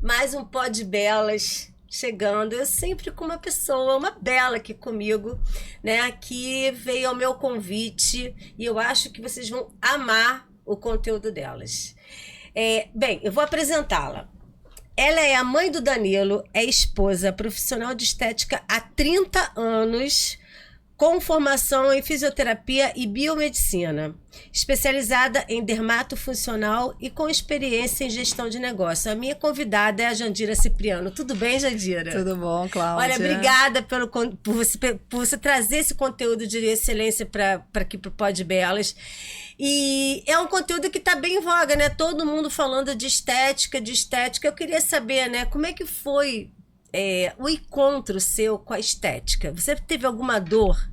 Mais um Pó de Belas chegando. Eu sempre com uma pessoa, uma bela aqui comigo, né? Que veio ao meu convite e eu acho que vocês vão amar o conteúdo delas. Bem, eu vou apresentá-la. Ela é a mãe do Danilo, é esposa, profissional de estética há 30 anos, com formação em fisioterapia e biomedicina, especializada em dermatofuncional e com experiência em gestão de negócio. A minha convidada é a Jandira Cipriano. Tudo bem, Jandira? Tudo bom, Cláudia? Olha, obrigada por você trazer esse conteúdo de excelência para aqui para o Pó de Belas. E é um conteúdo que está bem em voga, né? Todo mundo falando de estética, de estética. Eu queria saber, né? Como é que foi o encontro seu com a estética? Você teve alguma dor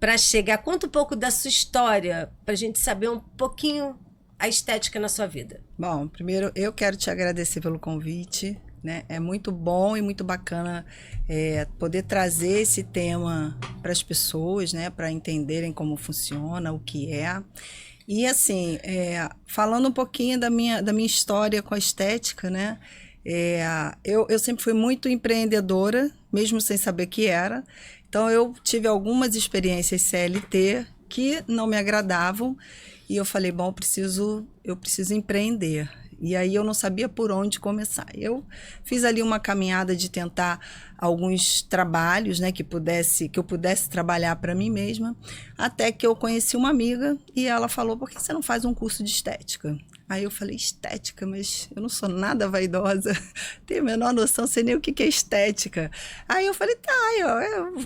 para chegar? Conta um pouco da sua história, para a gente saber um pouquinho a estética na sua vida. Bom, primeiro eu quero te agradecer pelo convite, né? É muito bom e muito bacana poder trazer esse tema para as pessoas, né? Para entenderem como funciona, o que é. E assim, falando um pouquinho da minha história com a estética, né? Eu sempre fui muito empreendedora, mesmo sem saber o que era. Então, eu tive algumas experiências CLT que não me agradavam. E eu falei, bom, eu preciso empreender. E aí, eu não sabia por onde começar. Eu fiz ali uma caminhada de tentar alguns trabalhos, né, que eu pudesse trabalhar para mim mesma. Até que eu conheci uma amiga e ela falou, por que você não faz um curso de estética? Aí eu falei, estética, mas eu não sou nada vaidosa, tenho a menor noção, sei nem o que é estética. Aí eu falei, tá,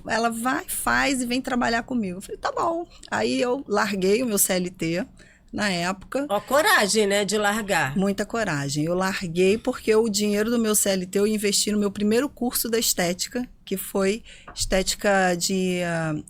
ela vai, faz e vem trabalhar comigo. Eu falei, tá bom. Aí eu larguei o meu CLT na época. Ó, coragem, né, de largar. Muita coragem. Eu larguei porque o dinheiro do meu CLT eu investi no meu primeiro curso da estética, que foi estética de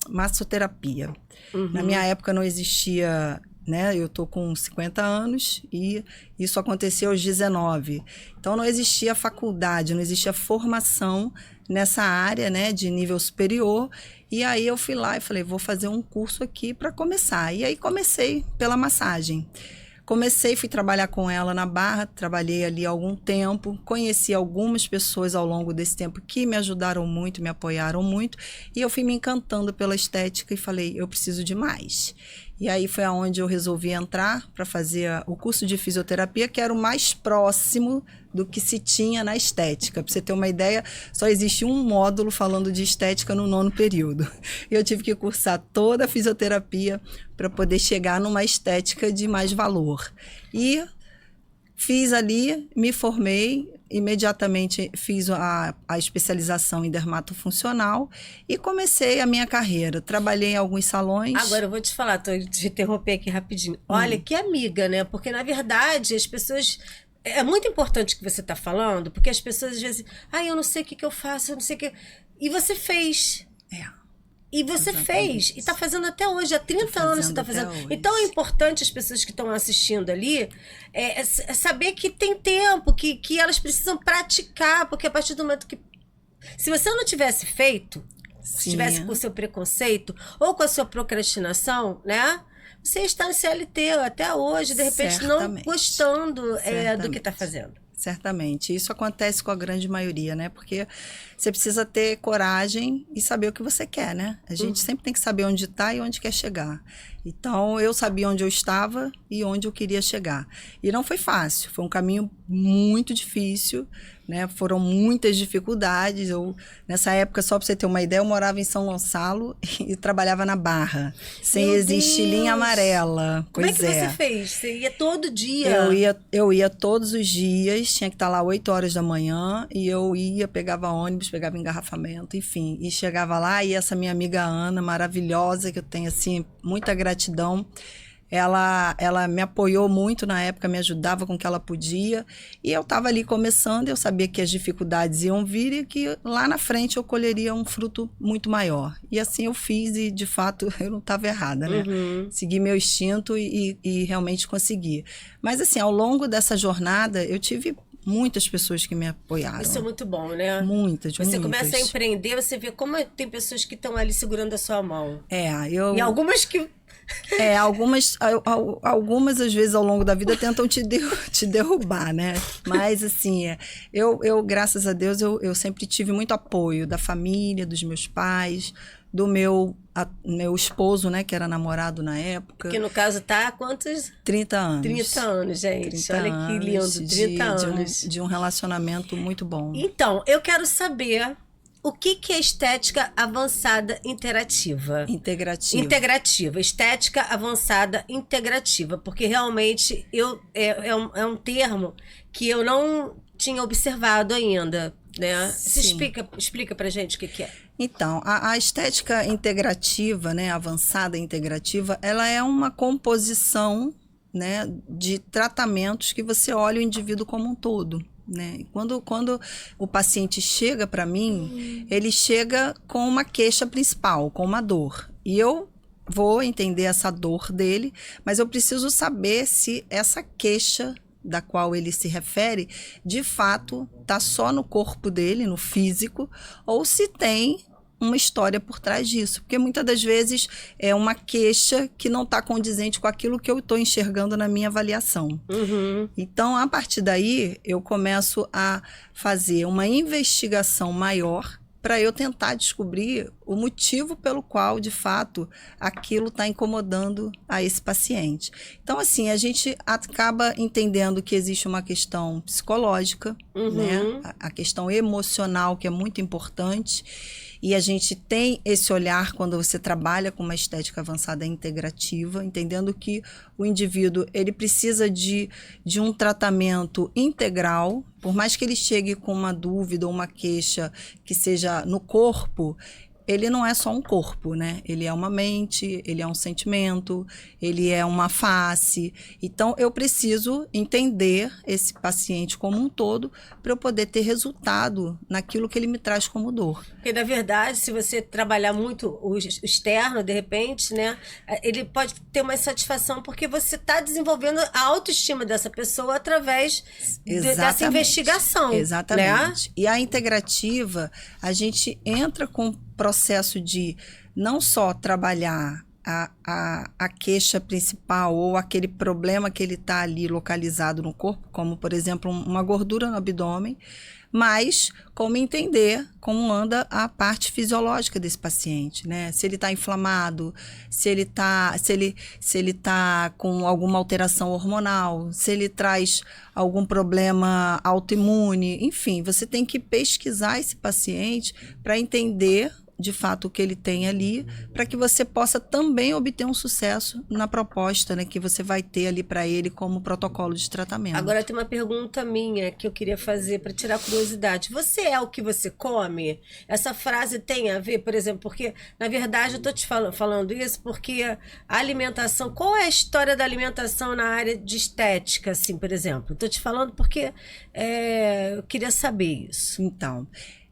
massoterapia. Uhum. Na minha época não existia... Né? Eu tô com 50 anos e isso aconteceu aos 19. Então não existia faculdade, não existia formação nessa área, né, de nível superior. E aí eu fui lá e falei, vou fazer um curso aqui para começar. E aí comecei pela massagem. Fui trabalhar com ela na Barra, trabalhei ali há algum tempo, conheci algumas pessoas ao longo desse tempo que me ajudaram muito, me apoiaram muito, e eu fui me encantando pela estética e falei, eu preciso de mais. E aí foi aonde eu resolvi entrar para fazer o curso de fisioterapia, que era o mais próximo do que se tinha na estética. Para você ter uma ideia, só existe um módulo falando de estética no 9º período. Eu tive que cursar toda a fisioterapia para poder chegar numa estética de mais valor. E fiz ali, me formei, imediatamente fiz a especialização em dermatofuncional e comecei a minha carreira. Trabalhei em alguns salões. Agora eu vou te falar, te interromper aqui rapidinho. Olha, que amiga, né? Porque, na verdade, as pessoas... É muito importante o que você está falando, porque as pessoas às vezes... eu não sei o que eu faço, eu não sei o que... E você fez. E você fez, e está fazendo até hoje, há 30 anos você está fazendo. Então é importante as pessoas que estão assistindo ali saber que tem tempo, que elas precisam praticar, porque a partir do momento que... Se você não tivesse feito, se tivesse com o seu preconceito ou com a sua procrastinação, né? Você está no CLT até hoje, de repente não gostando do que está fazendo. Certamente. Isso acontece com a grande maioria, né? Porque você precisa ter coragem e saber o que você quer, né? A gente sempre tem que saber onde está e onde quer chegar. Então, eu sabia onde eu estava e onde eu queria chegar. E não foi fácil, foi um caminho muito difícil, né? Foram muitas dificuldades. Nessa época, só para você ter uma ideia, eu morava em São Gonçalo e trabalhava na Barra, sem existir linha amarela. Como é que você fez? Você ia todo dia? Eu ia todos os dias, tinha que estar lá 8 horas da manhã, e eu pegava ônibus, pegava engarrafamento, enfim, e chegava lá, e essa minha amiga Ana, maravilhosa, que eu tenho, assim, muita gratidão, ela me apoiou muito na época, me ajudava com o que ela podia, e eu estava ali começando, eu sabia que as dificuldades iam vir e que lá na frente eu colheria um fruto muito maior. E assim eu fiz e, de fato, eu não estava errada, né? Segui meu instinto e realmente consegui. Mas assim, ao longo dessa jornada, eu tive muitas pessoas que me apoiaram. Isso é muito bom, né? Muitas. Você começa a empreender, você vê como tem pessoas que estão ali segurando a sua mão. E algumas que... algumas às vezes ao longo da vida tentam te derrubar, né? Mas assim, eu graças a Deus, eu sempre tive muito apoio da família, dos meus pais, do meu esposo, né? Que era namorado na época. Que no caso tá há quantos? 30 anos. 30 anos, gente. 30 Olha que lindo, 30 anos. De um relacionamento muito bom. Então, eu quero saber... O que é estética avançada interativa? Integrativa. Estética avançada integrativa. Porque realmente é um termo que eu não tinha observado ainda, né? Você explica pra gente o que é. Então, a estética integrativa, né, avançada integrativa, ela é uma composição, né, de tratamentos que você olha o indivíduo como um todo. Né? Quando o paciente chega para mim, ele chega com uma queixa principal, com uma dor. E eu vou entender essa dor dele, mas eu preciso saber se essa queixa da qual ele se refere, de fato, está só no corpo dele, no físico, ou se tem uma história por trás disso, porque muitas das vezes é uma queixa que não está condizente com aquilo que eu estou enxergando na minha avaliação. Então, a partir daí, eu começo a fazer uma investigação maior para eu tentar descobrir o motivo pelo qual, de fato, aquilo está incomodando a esse paciente. Então, assim, a gente acaba entendendo que existe uma questão psicológica, né? A questão emocional, que é muito importante. E a gente tem esse olhar quando você trabalha com uma estética avançada integrativa, entendendo que o indivíduo ele precisa de um tratamento integral, por mais que ele chegue com uma dúvida ou uma queixa que seja no corpo, ele não é só um corpo, né? Ele é uma mente, ele é um sentimento, ele é uma face. Então, eu preciso entender esse paciente como um todo para eu poder ter resultado naquilo que ele me traz como dor. Porque, na verdade, se você trabalhar muito o externo, de repente, né? Ele pode ter uma insatisfação porque você está desenvolvendo a autoestima dessa pessoa através dessa investigação. Exatamente. Né? E a integrativa, a gente entra com processo de não só trabalhar a queixa principal ou aquele problema que ele está ali localizado no corpo, como, por exemplo, uma gordura no abdômen, mas como entender como anda a parte fisiológica desse paciente, né? Se ele está inflamado, se ele tá com alguma alteração hormonal, se ele traz algum problema autoimune, enfim, você tem que pesquisar esse paciente para entender de fato o que ele tem ali, para que você possa também obter um sucesso na proposta, né, que você vai ter ali para ele como protocolo de tratamento. Agora tem uma pergunta minha que eu queria fazer para tirar curiosidade. Você é o que você come? Essa frase tem a ver, por exemplo, porque na verdade eu estou te falando isso porque a alimentação, qual é a história da alimentação na área de estética, assim, por exemplo? Estou te falando porque eu queria saber isso. Então,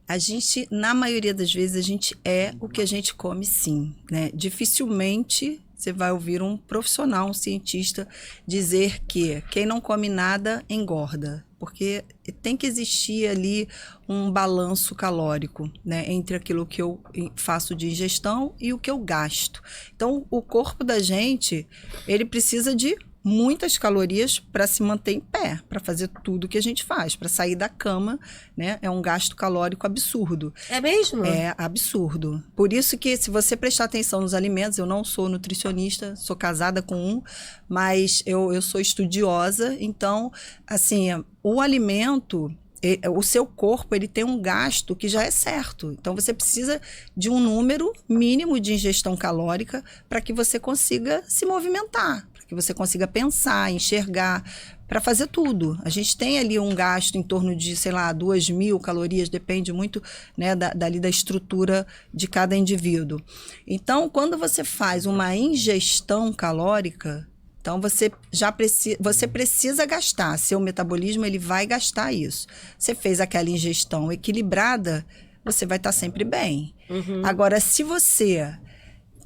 a gente, na maioria das vezes, a gente é o que a gente come, sim, né? Dificilmente você vai ouvir um profissional, um cientista, dizer que quem não come nada engorda, porque tem que existir ali um balanço calórico, né? Entre aquilo que eu faço de ingestão e o que eu gasto. Então, o corpo da gente, ele precisa de muitas calorias para se manter em pé, para fazer tudo que a gente faz, para sair da cama, né? É um gasto calórico absurdo. É mesmo? É absurdo. Por isso que, se você prestar atenção nos alimentos, eu não sou nutricionista, sou casada com um, mas eu sou estudiosa, então, assim, o alimento, o seu corpo, ele tem um gasto que já é certo. Então, você precisa de um número mínimo de ingestão calórica para que você consiga se movimentar, que você consiga pensar, enxergar, para fazer tudo. A gente tem ali um gasto em torno de, 2.000 calorias, depende muito, né, dali da estrutura de cada indivíduo. Então, quando você faz uma ingestão calórica, então você precisa gastar, seu metabolismo ele vai gastar isso. Você fez aquela ingestão equilibrada, você vai estar sempre bem. Agora, se você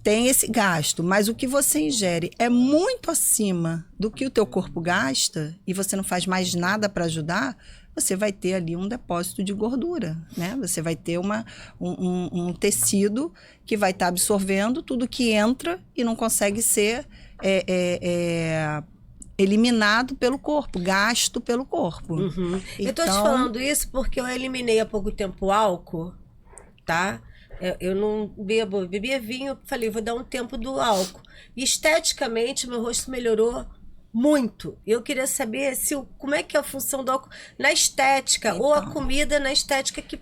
tem esse gasto, mas o que você ingere é muito acima do que o teu corpo gasta e você não faz mais nada para ajudar, você vai ter ali um depósito de gordura, né? Você vai ter um tecido que vai estar absorvendo tudo que entra e não consegue ser eliminado pelo corpo, gasto pelo corpo. Uhum. Eu tô te Então, falando isso porque eu eliminei há pouco tempo o álcool, tá? Eu não bebo, bebia vinho, falei, vou dar um tempo do álcool. E esteticamente, meu rosto melhorou muito. Eu queria saber como é que é a função do álcool na estética, ou a comida na estética que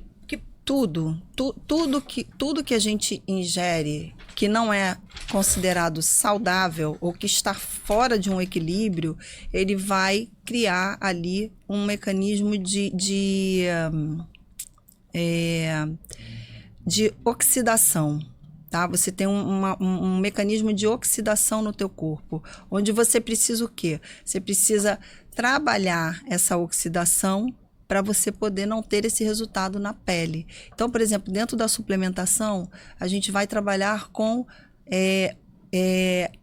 tudo que a gente ingere que não é considerado saudável ou que está fora de um equilíbrio, ele vai criar ali um mecanismo de oxidação. Tá? Você tem um mecanismo de oxidação no teu corpo, onde você precisa o quê? Você precisa trabalhar essa oxidação para você poder não ter esse resultado na pele. Então, por exemplo, dentro da suplementação, a gente vai trabalhar com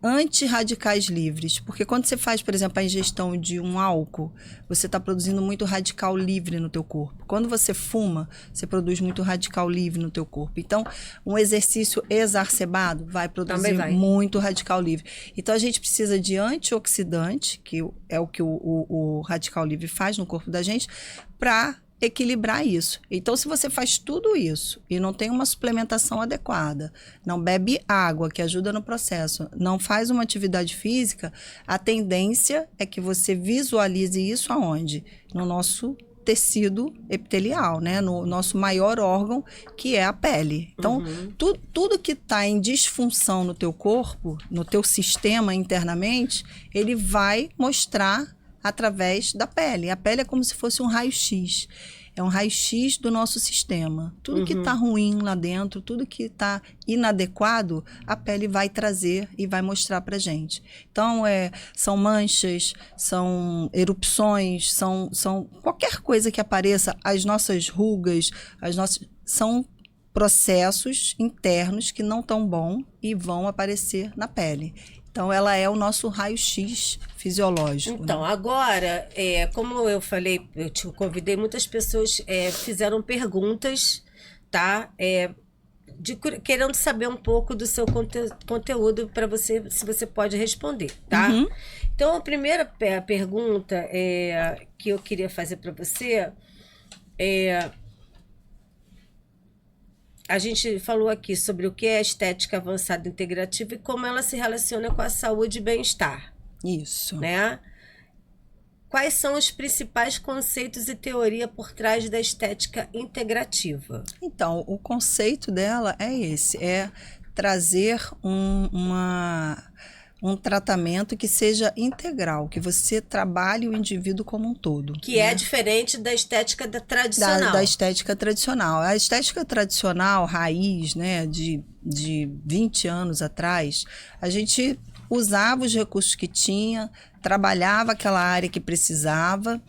antirradicais livres, porque quando você faz, por exemplo, a ingestão de um álcool, você está produzindo muito radical livre no teu corpo. Quando você fuma, você produz muito radical livre no teu corpo. Então, um exercício exacerbado vai produzir muito radical livre. Então, a gente precisa de antioxidante, que é o que o radical livre faz no corpo da gente, para equilibrar isso. Então, se você faz tudo isso e não tem uma suplementação adequada, não bebe água, que ajuda no processo, não faz uma atividade física, a tendência é que você visualize isso aonde? No nosso tecido epitelial, né? No nosso maior órgão, que é a pele. Então, tudo que está em disfunção no teu corpo, no teu sistema internamente, ele vai mostrar através da pele. A pele é como se fosse um raio-x. É um raio-x do nosso sistema. Tudo que está ruim lá dentro, tudo que está inadequado, a pele vai trazer e vai mostrar pra gente. Então, são manchas, são erupções, são qualquer coisa que apareça, as nossas rugas, são processos internos que não estão bons e vão aparecer na pele. Então, ela é o nosso raio-x fisiológico. Então, né? Agora, como eu falei, eu te convidei, muitas pessoas fizeram perguntas, tá? Querendo saber um pouco do seu conteúdo para você, se você pode responder, tá? Então, a primeira pergunta que eu queria fazer para você a gente falou aqui sobre o que é a estética avançada integrativa e como ela se relaciona com a saúde e bem-estar. Isso. Né? Quais são os principais conceitos e teoria por trás da estética integrativa? Então, o conceito dela é esse, é trazer um tratamento que seja integral, que você trabalhe o indivíduo como um todo. Que é diferente da estética tradicional. Da estética tradicional. A estética tradicional, raiz, né, de 20 anos atrás, a gente usava os recursos que tinha, trabalhava aquela área que precisava,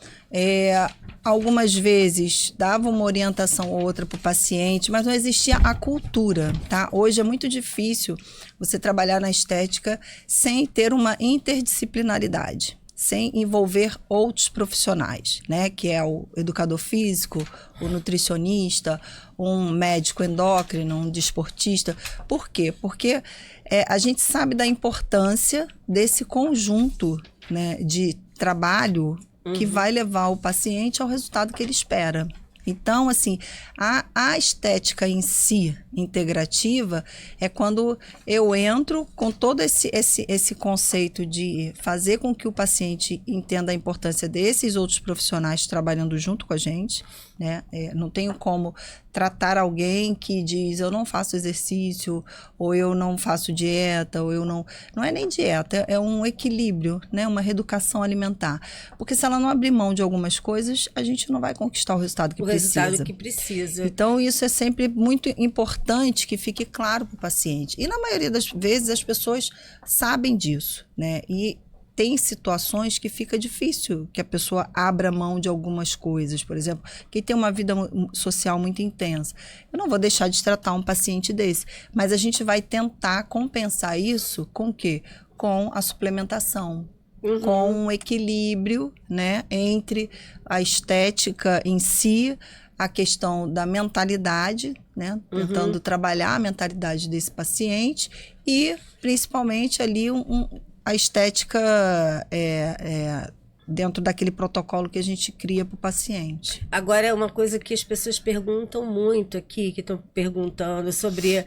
algumas vezes dava uma orientação ou outra para o paciente, mas não existia a cultura, tá? Hoje é muito difícil você trabalhar na estética sem ter uma interdisciplinaridade, sem envolver outros profissionais, né? Que é o educador físico, o nutricionista, um médico endócrino, um desportista. Por quê? Porque a gente sabe da importância desse conjunto, né, de trabalho que vai levar o paciente ao resultado que ele espera. Então, assim, a estética em si, integrativa, é quando eu entro com todo esse conceito de fazer com que o paciente entenda a importância desses outros profissionais trabalhando junto com a gente, né? Não tenho como tratar alguém que diz eu não faço exercício, ou eu não faço dieta, ou eu não... Não é nem dieta, é um equilíbrio, né? Uma reeducação alimentar. Porque se ela não abrir mão de algumas coisas, a gente não vai conquistar o resultado que precisa. O resultado que precisa. Então, isso é sempre muito importante que fique claro para o paciente. E na maioria das vezes as pessoas sabem disso, né? E tem situações que fica difícil que a pessoa abra mão de algumas coisas. Por exemplo, quem tem uma vida social muito intensa. Eu não vou deixar de tratar um paciente desse, mas a gente vai tentar compensar isso com o quê? Com a suplementação. com um equilíbrio, né, entre a estética em si, a questão da mentalidade, né, tentando trabalhar a mentalidade desse paciente e, principalmente, ali a estética dentro daquele protocolo que a gente cria para o paciente. Agora, é uma coisa que as pessoas perguntam muito aqui, que estão perguntando sobre...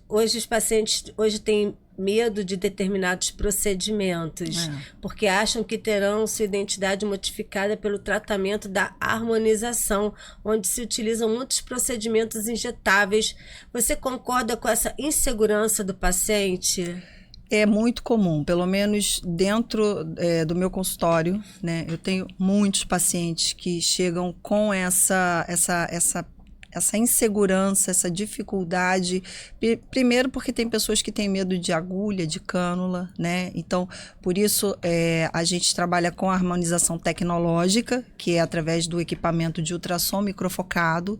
hoje os pacientes têm medo de determinados procedimentos, porque acham que terão sua identidade modificada pelo tratamento da harmonização, onde se utilizam muitos procedimentos injetáveis. Você concorda com essa insegurança do paciente? É muito comum, pelo menos dentro do meu consultório, né? Eu tenho muitos pacientes que chegam com essa insegurança, essa dificuldade. Primeiro porque tem pessoas que têm medo de agulha, de cânula, né? Então, por isso, a gente trabalha com a harmonização tecnológica, que é através do equipamento de ultrassom microfocado,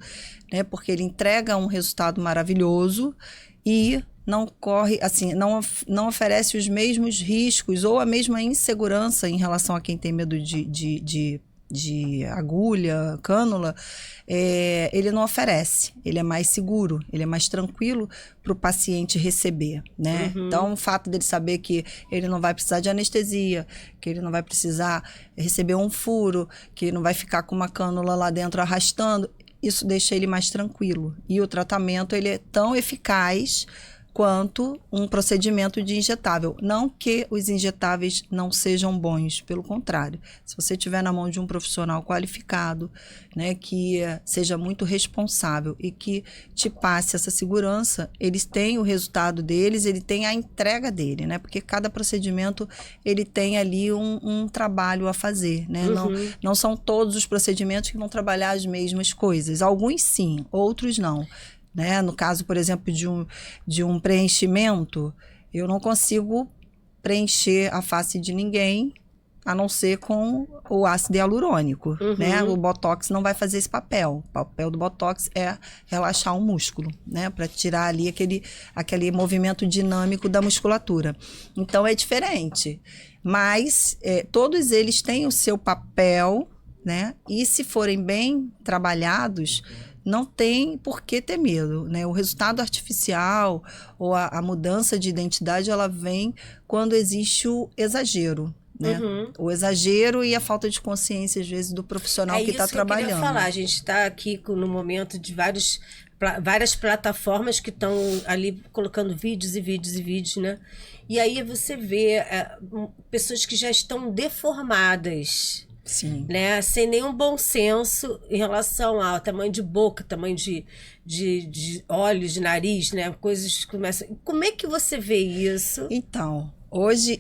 né? Porque ele entrega um resultado maravilhoso e não corre, assim, não oferece os mesmos riscos ou a mesma insegurança em relação a quem tem medo de agulha, cânula. Ele não oferece, ele é mais seguro, ele é mais tranquilo para o paciente receber, né? Então, o fato dele saber que ele não vai precisar de anestesia, que ele não vai precisar receber um furo, que ele não vai ficar com uma cânula lá dentro arrastando, isso deixa ele mais tranquilo. E o tratamento, ele é tão eficaz quanto um procedimento de injetável. Não que os injetáveis não sejam bons, pelo contrário. Se você tiver na mão de um profissional qualificado, né, que seja muito responsável e que te passe essa segurança, eles têm o resultado deles, ele tem a entrega dele, né? Porque cada procedimento, ele tem ali um trabalho a fazer, né? Não são todos os procedimentos que vão trabalhar as mesmas coisas. Alguns sim, outros não. Né? No caso, por exemplo, de um preenchimento, eu não consigo preencher a face de ninguém a não ser com o ácido hialurônico. Né? O Botox não vai fazer esse papel. O papel do Botox é relaxar o músculo, né? Para tirar ali aquele movimento dinâmico da musculatura. Então, é diferente. Mas todos eles têm o seu papel, né? E se forem bem trabalhados, não tem por que ter medo, né? O resultado artificial ou a mudança de identidade, ela vem quando existe o exagero, né? O exagero e a falta de consciência, às vezes, do profissional que está trabalhando. Eu queria falar. A gente está aqui no momento de várias plataformas que estão ali colocando vídeos e vídeos e vídeos, né? E aí você vê pessoas que já estão deformadas. Sim. Né? Sem nenhum bom senso em relação ao tamanho de boca, tamanho de olhos, de nariz, né? Coisas que começam... Como é que você vê isso? Então, hoje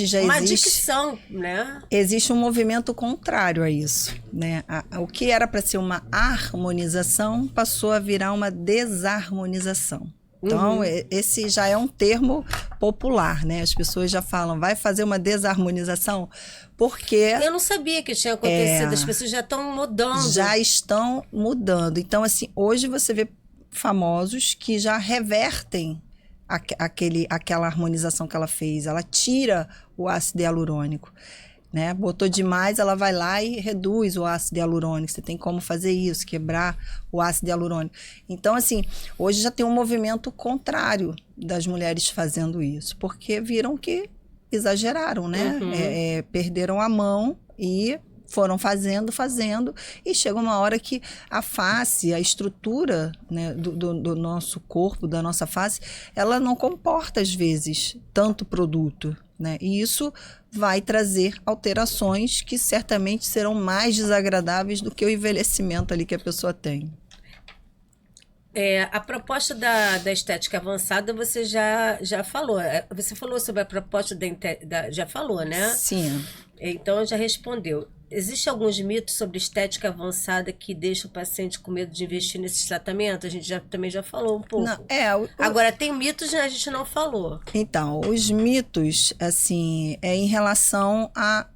já uma existe... dicção, né? Existe um movimento contrário a isso, né? O que era para ser uma harmonização passou a virar uma desarmonização. Então, esse já é um termo popular, né? As pessoas já falam, vai fazer uma desarmonização, porque... Eu não sabia que tinha acontecido, as pessoas já estão mudando. Já estão mudando. Então, assim, hoje você vê famosos que já revertem aquela harmonização que ela fez. Ela tira o ácido hialurônico, né? Botou demais, ela vai lá e reduz o ácido hialurônico. Você tem como fazer isso, quebrar o ácido hialurônico. Então, assim, hoje já tem um movimento contrário das mulheres fazendo isso, porque viram que exageraram, né? Perderam a mão e foram fazendo, e chega uma hora que a face, a estrutura, né, do nosso corpo, da nossa face, ela não comporta, às vezes, tanto produto, né? E isso vai trazer alterações que certamente serão mais desagradáveis do que o envelhecimento ali que a pessoa tem. A proposta da estética avançada, você já falou. Você falou sobre a proposta já falou, né? Sim. Então, já respondeu. Existem alguns mitos sobre estética avançada que deixam o paciente com medo de investir nesses tratamentos? A gente também já falou um pouco. Não, Agora, tem mitos que a gente não falou. Então, os mitos, assim, em relação a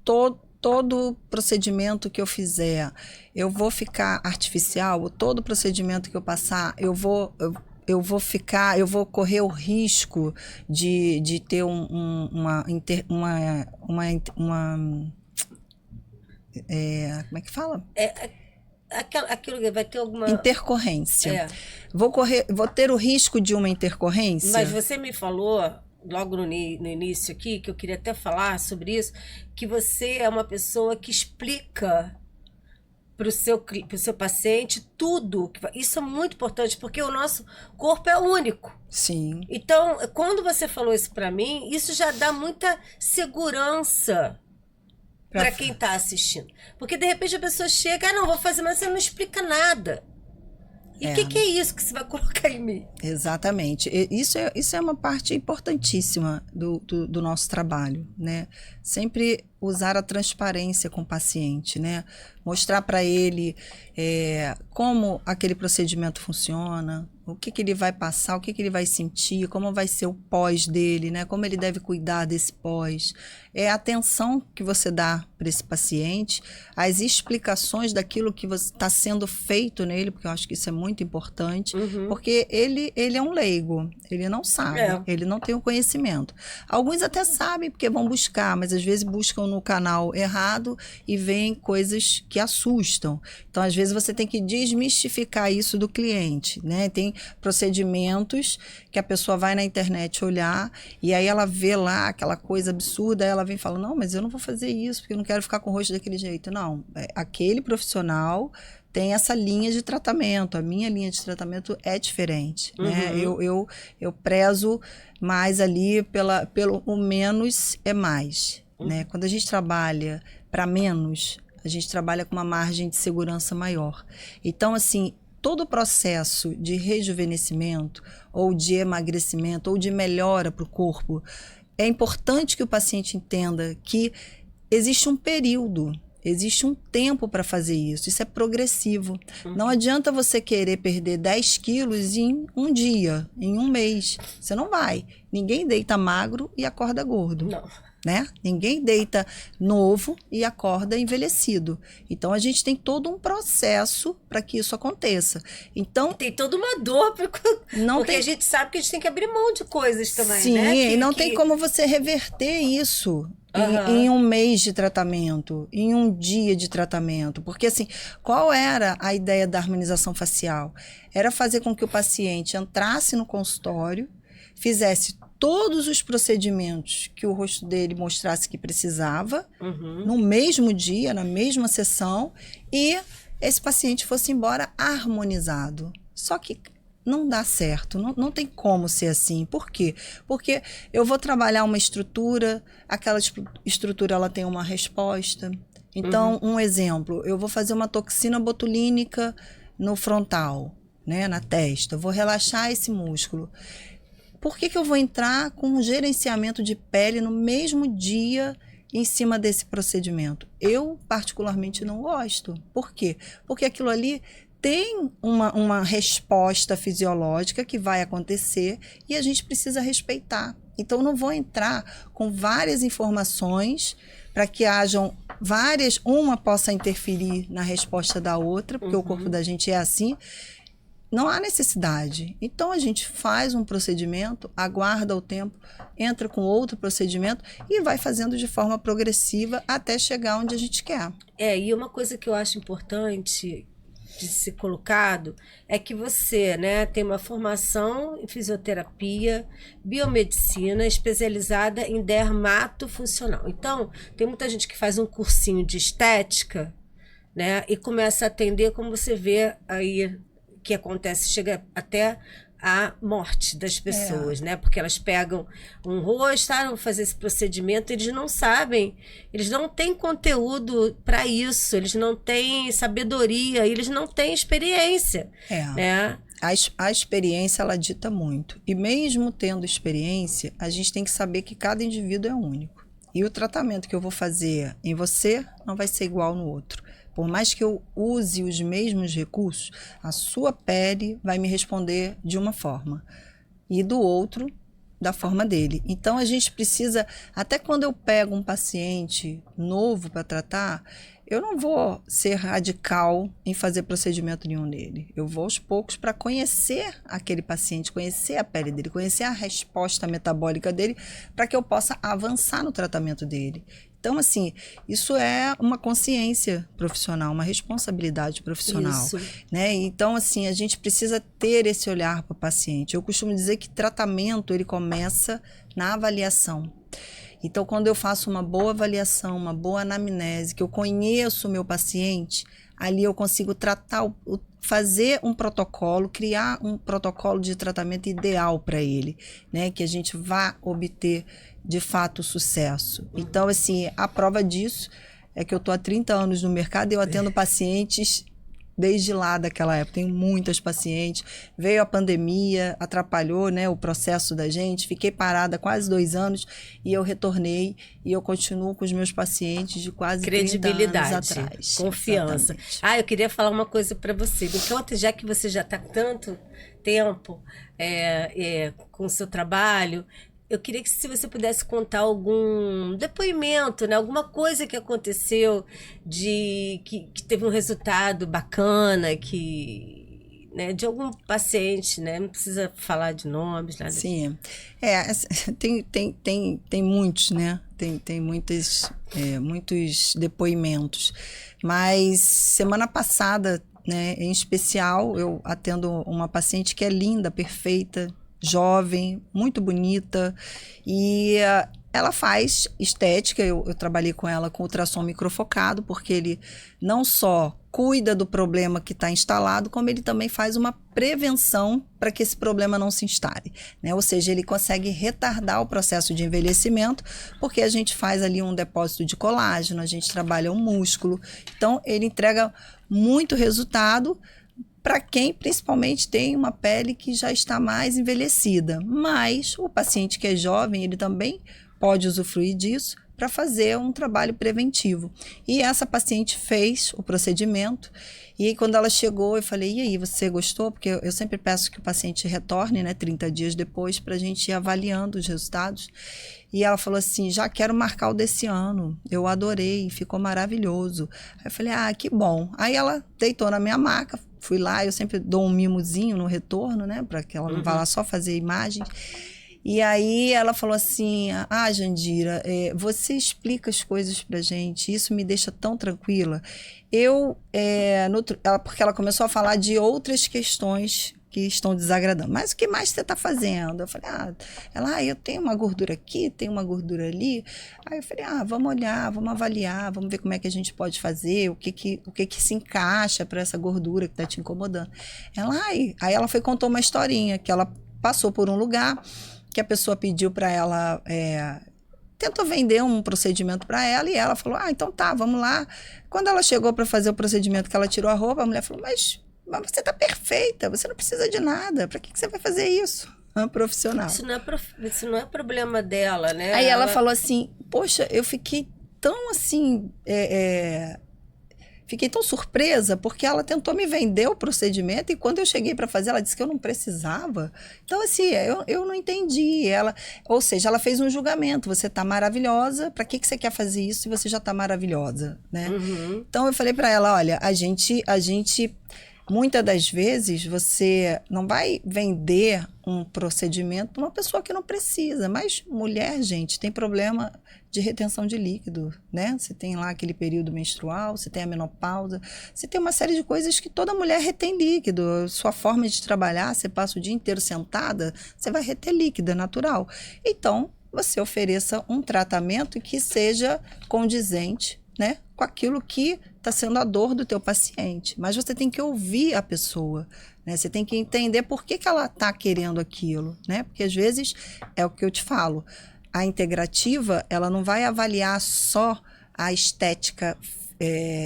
todo procedimento que eu fizer, eu vou ficar artificial, todo procedimento que eu passar, eu vou correr o risco de ter como é que fala? Aquilo que vai ter alguma... Intercorrência. Vou ter o risco de uma intercorrência? Mas você me falou, logo no início aqui, que eu queria até falar sobre isso, que você é uma pessoa que explica para o seu paciente tudo. Isso é muito importante, porque o nosso corpo é único. Sim. Então, quando você falou isso para mim, isso já dá muita segurança para quem está assistindo. Porque, de repente, a pessoa chega, não, vou fazer, mas você não explica nada. E o que é isso que você vai colocar em mim? Exatamente. Isso é uma parte importantíssima do nosso trabalho, né? Sempre usar a transparência com o paciente, né? Mostrar para ele como aquele procedimento funciona, o que ele vai passar, o que ele vai sentir, como vai ser o pós dele, né? Como ele deve cuidar desse pós. É a atenção que você dá para esse paciente, as explicações daquilo que está sendo feito nele, porque eu acho que isso é muito importante, porque ele é um leigo, ele não sabe, ele não tem o conhecimento. Alguns até sabem, porque vão buscar, mas às vezes buscam no canal errado e veem coisas que assustam. Então, às vezes, você tem que desmistificar isso do cliente, né? Tem procedimentos que a pessoa vai na internet olhar e aí ela vê lá aquela coisa absurda, aí ela vem e fala, não, mas eu não vou fazer isso, porque eu não quero ficar com o rosto daquele jeito. Não, aquele profissional tem essa linha de tratamento, a minha linha de tratamento é diferente, né? Eu prezo mais ali pelo o menos é mais, né? Quando a gente trabalha para menos, a gente trabalha com uma margem de segurança maior. Então, assim, todo o processo de rejuvenescimento, ou de emagrecimento, ou de melhora para o corpo, é importante que o paciente entenda que existe um período, existe um tempo para fazer isso. Isso é progressivo. Não adianta você querer perder 10 quilos em um dia, em um mês. Você não vai. Ninguém deita magro e acorda gordo. Não. Né? Ninguém deita novo e acorda envelhecido. Então, a gente tem todo um processo para que isso aconteça. Então, tem toda uma dor, porque a gente sabe que a gente tem que abrir mão de coisas também, sim, né? E não tem como você reverter isso em um mês de tratamento, em um dia de tratamento. Porque, assim, qual era a ideia da harmonização facial? Era fazer com que o paciente entrasse no consultório, fizesse todos os procedimentos que o rosto dele mostrasse que precisava, no mesmo dia, na mesma sessão, e esse paciente fosse embora harmonizado. Só que não dá certo, não tem como ser assim. Por quê? Porque eu vou trabalhar uma estrutura, aquela estrutura ela tem uma resposta. Então, um exemplo, eu vou fazer uma toxina botulínica no frontal, né, na testa, vou relaxar esse músculo. Por que eu vou entrar com um gerenciamento de pele no mesmo dia em cima desse procedimento? Eu, particularmente, não gosto. Por quê? Porque aquilo ali tem uma resposta fisiológica que vai acontecer e a gente precisa respeitar. Então, eu não vou entrar com várias informações para que hajam várias, uma possa interferir na resposta da outra, porque o corpo da gente é assim. Não há necessidade. Então, a gente faz um procedimento, aguarda o tempo, entra com outro procedimento e vai fazendo de forma progressiva até chegar onde a gente quer. E uma coisa que eu acho importante de ser colocado é que você, né, tem uma formação em fisioterapia, biomedicina, especializada em dermatofuncional. Então, tem muita gente que faz um cursinho de estética, né, e começa a atender, como você vê aí, que acontece, chega até a morte das pessoas, né? Porque elas pegam um rosto, vão fazer esse procedimento, eles não sabem, eles não têm conteúdo para isso, eles não têm sabedoria, eles não têm experiência, né? A experiência, ela dita muito. E mesmo tendo experiência, a gente tem que saber que cada indivíduo é único. E o tratamento que eu vou fazer em você não vai ser igual no outro. Por mais que eu use os mesmos recursos, a sua pele vai me responder de uma forma. E do outro, da forma dele. Então, a gente precisa, até quando eu pego um paciente novo para tratar, eu não vou ser radical em fazer procedimento nenhum nele. Eu vou aos poucos para conhecer aquele paciente, conhecer a pele dele, conhecer a resposta metabólica dele, para que eu possa avançar no tratamento dele. Então, assim, isso é uma consciência profissional, uma responsabilidade profissional, Isso. né? Então, assim, a gente precisa ter esse olhar para o paciente. Eu costumo dizer que tratamento, ele começa na avaliação. Então, quando eu faço uma boa avaliação, uma boa anamnese, que eu conheço o meu paciente, ali eu consigo tratar, fazer um protocolo, criar um protocolo de tratamento ideal para ele, né? Que a gente vá obter, de fato, sucesso. Então, assim, a prova disso é que eu estou há 30 anos no mercado e eu atendo pacientes desde lá daquela época. Tenho muitas pacientes. Veio a pandemia, atrapalhou, né, o processo da gente. Fiquei parada quase 2 anos e eu retornei e eu continuo com os meus pacientes de quase 30 anos atrás. Confiança. Exatamente. Eu queria falar uma coisa para você. Enquanto, já que você já está tanto tempo com o seu trabalho, eu queria que se você pudesse contar algum depoimento, né? Alguma coisa que aconteceu que teve um resultado bacana, né? De algum paciente, né? Não precisa falar de nomes, nada. Sim. Tem muitos, né? Tem muitos depoimentos. Mas semana passada, né, em especial, eu atendo uma paciente que é linda, perfeita, jovem, muito bonita, e ela faz estética. Eu trabalhei com ela com ultrassom microfocado, porque ele não só cuida do problema que está instalado, como ele também faz uma prevenção para que esse problema não se instale, né? Ou seja, ele consegue retardar o processo de envelhecimento, porque a gente faz ali um depósito de colágeno, a gente trabalha o músculo, então ele entrega muito resultado para quem principalmente tem uma pele que já está mais envelhecida. Mas o paciente que é jovem, ele também pode usufruir disso para fazer um trabalho preventivo. E essa paciente fez o procedimento, e aí, quando ela chegou, eu falei, e aí, você gostou? Porque eu sempre peço que o paciente retorne, né, 30 dias depois, para a gente ir avaliando os resultados. E ela falou assim, já quero marcar o desse ano, eu adorei, ficou maravilhoso. Aí eu falei, que bom. Aí ela deitou na minha maca, fui lá, eu sempre dou um mimozinho no retorno, né, para que ela não vá lá só fazer imagens. E aí ela falou assim, Jandira, você explica as coisas pra gente, isso me deixa tão tranquila. Porque ela começou a falar de outras questões que estão desagradando. Mas o que mais você está fazendo? Eu falei, eu tenho uma gordura aqui, tenho uma gordura ali. Aí eu falei, vamos olhar, vamos avaliar, vamos ver como é que a gente pode fazer, o que se encaixa para essa gordura que está te incomodando. Aí ela contou uma historinha, que ela passou por um lugar que a pessoa pediu para ela, tentou vender um procedimento para ela, e ela falou, então tá, vamos lá. Quando ela chegou para fazer o procedimento, que ela tirou a roupa, a mulher falou, mas você tá perfeita, você não precisa de nada, para que você vai fazer isso? Profissional. Isso não é problema dela, né? Aí ela falou assim, poxa, eu fiquei tão assim, fiquei tão surpresa, porque ela tentou me vender o procedimento, e quando eu cheguei para fazer, ela disse que eu não precisava. Então, assim, eu não entendi. Ou seja, ela fez um julgamento. Você está maravilhosa, para que você quer fazer isso se você já está maravilhosa, né? Uhum. Então, eu falei para ela, olha, a gente muitas das vezes você não vai vender um procedimento para uma pessoa que não precisa. Mas mulher, gente, tem problema de retenção de líquido, né? Você tem lá aquele período menstrual, você tem a menopausa, você tem uma série de coisas que toda mulher retém líquido. Sua forma de trabalhar, você passa o dia inteiro sentada, você vai reter líquido, é natural. Então, você ofereça um tratamento que seja condizente, né, com aquilo que está sendo a dor do teu paciente. Mas você tem que ouvir a pessoa, né? Você tem que entender por que ela está querendo aquilo, né? Porque às vezes é o que eu te falo. A integrativa, ela não vai avaliar só a estética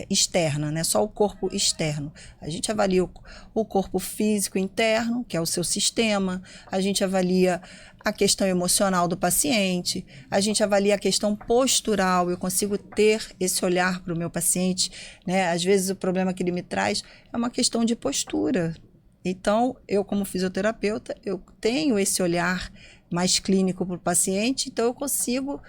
externa, né? Só o corpo externo. A gente avalia o corpo físico interno, que é o seu sistema. A gente avalia a questão emocional do paciente. A gente avalia a questão postural. Eu consigo ter esse olhar para o meu paciente, né? Às vezes o problema que ele me traz é uma questão de postura. Então, eu como fisioterapeuta, eu tenho esse olhar, mais clínico para o paciente, então eu consigo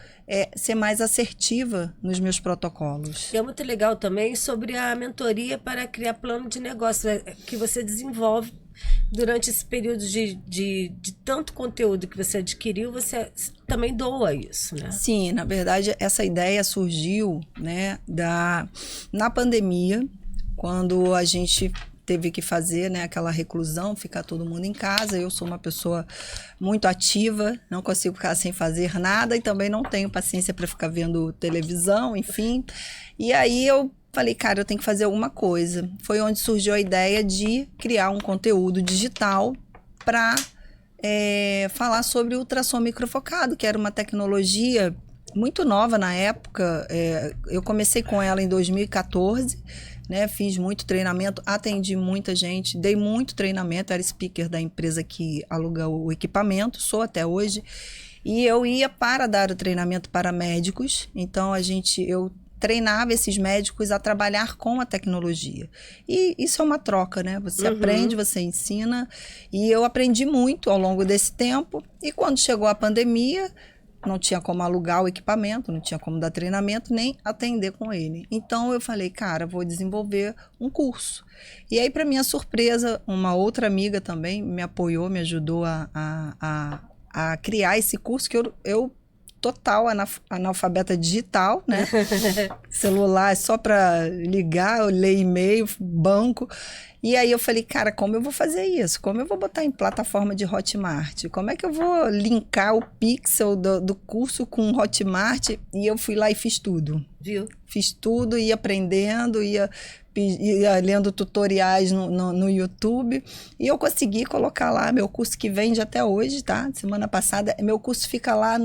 ser mais assertiva nos meus protocolos. E é muito legal também sobre a mentoria para criar plano de negócio que você desenvolve durante esse período de tanto conteúdo que você adquiriu, você também doa isso, né? Sim, na verdade, essa ideia surgiu, né, na pandemia, quando a gente teve que fazer, né, aquela reclusão, ficar todo mundo em casa. Eu sou uma pessoa muito ativa, não consigo ficar sem fazer nada e também não tenho paciência para ficar vendo televisão, enfim. E aí eu falei, cara, eu tenho que fazer alguma coisa. Foi onde surgiu a ideia de criar um conteúdo digital para falar sobre o ultrassom microfocado, que era uma tecnologia muito nova na época. Eu comecei com ela em 2014, né? Fiz muito treinamento, atendi muita gente, dei muito treinamento, era speaker da empresa que aluga o equipamento, sou até hoje. E eu ia para dar o treinamento para médicos, então eu treinava esses médicos a trabalhar com a tecnologia. E isso é uma troca, né? Você aprende, você ensina. E eu aprendi muito ao longo desse tempo. E quando chegou a pandemia, não tinha como alugar o equipamento, não tinha como dar treinamento, nem atender com ele. Então eu falei, cara, vou desenvolver um curso. E aí, para minha surpresa, uma outra amiga também me apoiou, me ajudou a criar esse curso, que eu total analfabeta digital, né? Celular só para ligar, eu ler e-mail, banco. E aí eu falei, cara, como eu vou fazer isso? Como eu vou botar em plataforma de Hotmart? Como é que eu vou linkar o pixel do curso com o Hotmart? E eu fui lá e fiz tudo. Viu? Fiz tudo, ia aprendendo, ia lendo tutoriais no YouTube. E eu consegui colocar lá meu curso, que vende até hoje, tá? Semana passada, meu curso fica lá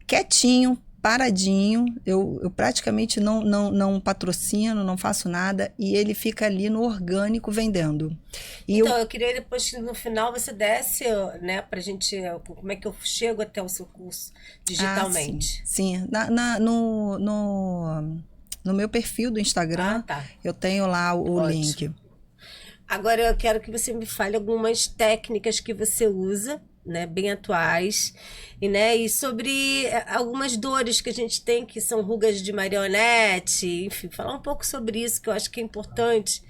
quietinho, paradinho. Eu praticamente não patrocino, não faço nada. E ele fica ali no orgânico vendendo. Então, eu queria depois que no final você desse, né, pra gente, como é que eu chego até o seu curso digitalmente. Sim. No meu perfil do Instagram, eu tenho lá o link. Agora eu quero que você me fale algumas técnicas que você usa, né, bem atuais, e sobre algumas dores que a gente tem, que são rugas de marionete, enfim, falar um pouco sobre isso, que eu acho que é importante,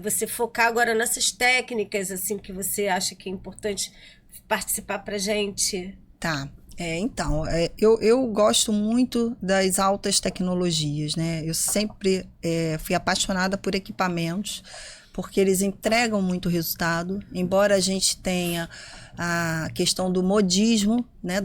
você focar agora nessas técnicas, assim, que você acha que é importante participar pra gente. Tá. Então, eu gosto muito das altas tecnologias, né? Eu sempre fui apaixonada por equipamentos, porque eles entregam muito resultado, embora a gente tenha a questão do modismo, né,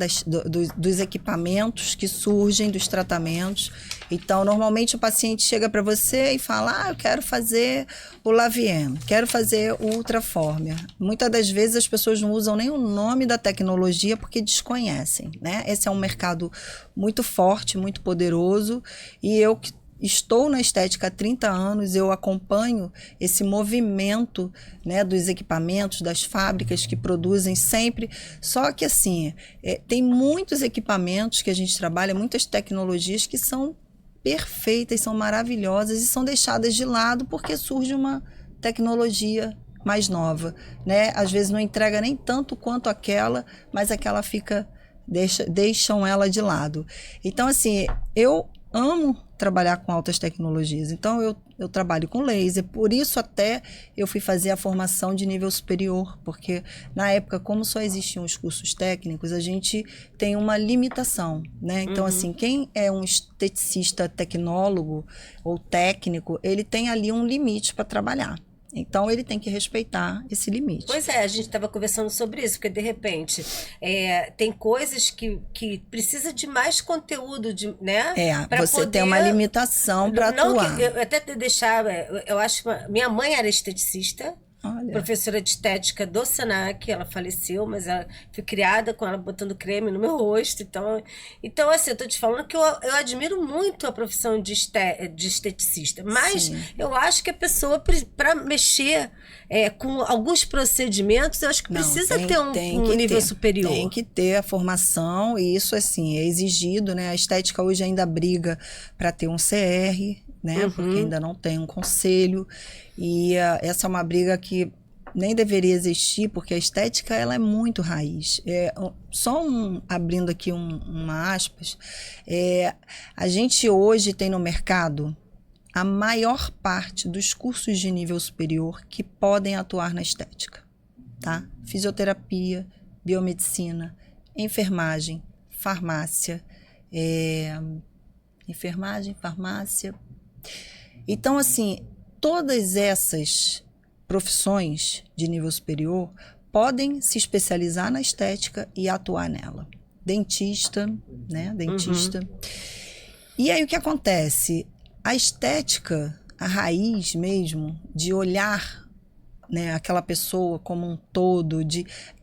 dos equipamentos que surgem dos tratamentos. Então, normalmente o paciente chega para você e fala, eu quero fazer o Laviem, quero fazer o Ultraformer. Muitas das vezes as pessoas não usam nem o nome da tecnologia porque desconhecem, né? Esse é um mercado muito forte, muito poderoso, e eu que estou na estética há 30 anos, eu acompanho esse movimento, né, dos equipamentos, das fábricas que produzem sempre. Só que assim, tem muitos equipamentos que a gente trabalha, muitas tecnologias que são perfeitas, são maravilhosas e são deixadas de lado porque surge uma tecnologia mais nova, né? Às vezes não entrega nem tanto quanto aquela, mas aquela deixam ela de lado. Então assim, eu amo trabalhar com altas tecnologias, então eu trabalho com laser, por isso até eu fui fazer a formação de nível superior, porque na época, como só existiam os cursos técnicos, a gente tem uma limitação, né? Então assim, quem é um esteticista tecnólogo ou técnico, ele tem ali um limite para trabalhar. Então, ele tem que respeitar esse limite. Pois é, a gente estava conversando sobre isso, porque de repente tem coisas que precisa de mais conteúdo, né? Você poder... tem uma limitação para atuar. Eu até deixar, eu acho, minha mãe era esteticista, professora de estética do Senac, ela faleceu, mas ela foi criada com ela botando creme no meu rosto, então assim, eu tô te falando que eu admiro muito a profissão de esteticista, mas sim, eu acho que a pessoa, para mexer com alguns procedimentos, eu acho que precisa ter um nível superior. Tem que ter a formação, e isso assim, é exigido, né? A estética hoje ainda briga para ter um CR, né? Porque ainda não tem um conselho. E essa é uma briga que nem deveria existir, porque a estética ela é muito raiz. Abrindo aqui uma aspas, a gente hoje tem no mercado a maior parte dos cursos de nível superior que podem atuar na estética, tá? Fisioterapia, biomedicina, enfermagem, farmácia, Então, assim, todas essas profissões de nível superior podem se especializar na estética e atuar nela. Dentista, né? Dentista. E aí o que acontece? A estética, a raiz mesmo, de olhar, né, aquela pessoa como um todo,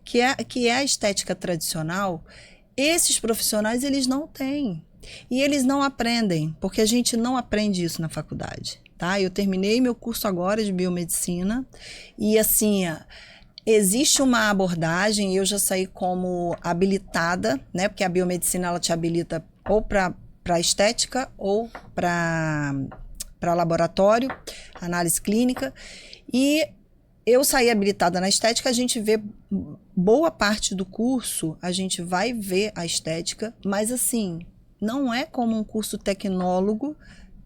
que é a estética tradicional, esses profissionais eles não têm. E eles não aprendem, porque a gente não aprende isso na faculdade. Tá? Eu terminei meu curso agora de biomedicina e, assim, existe uma abordagem, eu já saí como habilitada, né? Porque a biomedicina ela te habilita ou para estética ou para laboratório, análise clínica. E eu saí habilitada na estética, a gente vê boa parte do curso, a gente vai ver a estética, mas assim, não é como um curso tecnólogo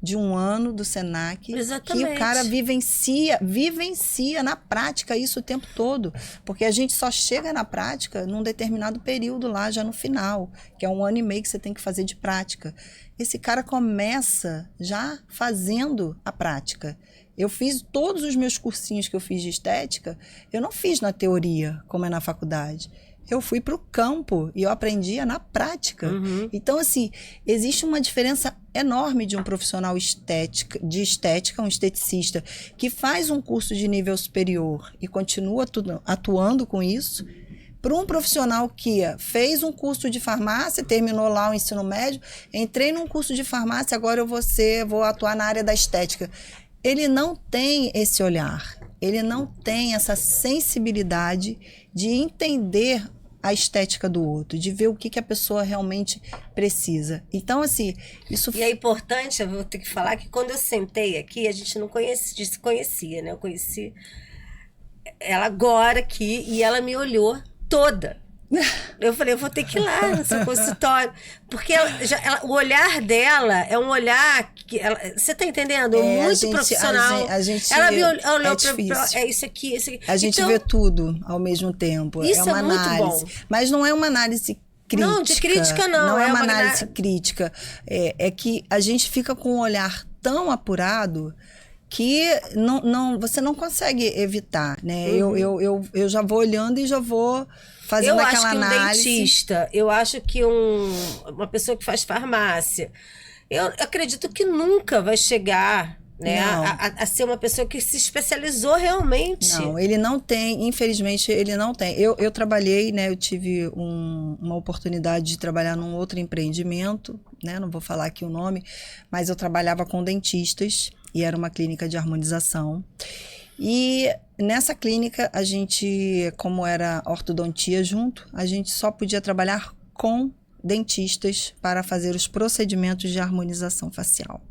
de 1 ano do Senac, Exatamente. Que o cara vivencia na prática isso o tempo todo, porque a gente só chega na prática num determinado período lá, já no final, que é 1 ano e meio que você tem que fazer de prática. Esse cara começa já fazendo a prática. Eu fiz todos os meus cursinhos que eu fiz de estética, eu não fiz na teoria, como é na faculdade. Eu fui para o campo e eu aprendia na prática. Então, assim, existe uma diferença enorme de um profissional de estética, um esteticista, que faz um curso de nível superior e continua atuando com isso, para um profissional que fez um curso de farmácia, terminou lá o ensino médio, entrei num curso de farmácia, agora eu vou atuar na área da estética. Ele não tem esse olhar, ele não tem essa sensibilidade de entender a estética do outro, de ver o que a pessoa realmente precisa. Então, assim, isso... E é importante, eu vou ter que falar, que quando eu sentei aqui, a gente não se conhecia, né? Eu conheci ela agora aqui e ela me olhou toda. Eu falei, eu vou ter que ir lá no seu consultório. Porque o olhar dela é um olhar que... você tá entendendo? Muito profissional. Ela me olhou pra isso aqui, isso aqui. A gente vê tudo ao mesmo tempo. Isso é uma muito análise. Bom. Mas não é uma análise crítica. Não, de crítica não. Não é uma análise crítica. É que a gente fica com um olhar tão apurado que você não consegue evitar, né? Eu já vou olhando e já vou fazendo aquela análise. Eu acho que uma pessoa que faz farmácia, eu acredito que nunca vai chegar, né, a ser uma pessoa que se especializou realmente. Não, ele não tem, infelizmente ele não tem. Eu trabalhei, né, eu tive uma oportunidade de trabalhar num outro empreendimento, né, não vou falar aqui o nome, mas eu trabalhava com dentistas e era uma clínica de harmonização. E nessa clínica, a gente, como era ortodontia junto, a gente só podia trabalhar com dentistas para fazer os procedimentos de harmonização facial.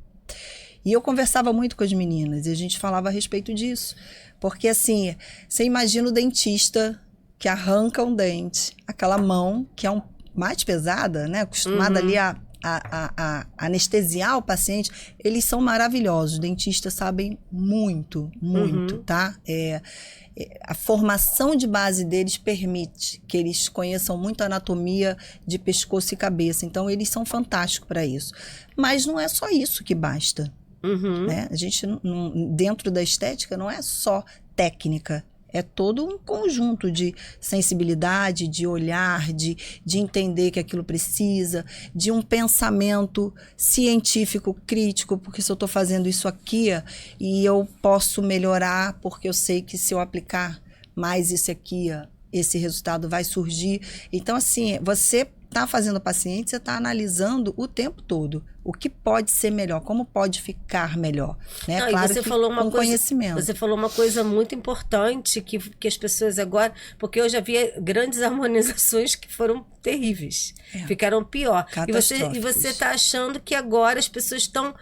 E eu conversava muito com as meninas e a gente falava a respeito disso. Porque assim, você imagina o dentista que arranca um dente, aquela mão que é mais pesada, né? Acostumada ali a anestesiar o paciente, eles são maravilhosos. Os dentistas sabem muito, tá? A formação de base deles permite que eles conheçam muito a anatomia de pescoço e cabeça. Então, eles são fantásticos para isso. Mas não é só isso que basta. Né? A gente, dentro da estética, não é só técnica. É todo um conjunto de sensibilidade, de olhar, de entender que aquilo precisa, de um pensamento científico, crítico, porque se eu estou fazendo isso aqui e eu posso melhorar, porque eu sei que se eu aplicar mais isso aqui, esse resultado vai surgir. Então, assim, você está fazendo o paciente, você está analisando o tempo todo o que pode ser melhor, como pode ficar melhor, né? Não, claro, você que falou uma com coisa, conhecimento. Você falou uma coisa muito importante que as pessoas agora, porque eu já vi grandes harmonizações que foram terríveis, ficaram pior. E você está achando que agora as pessoas estão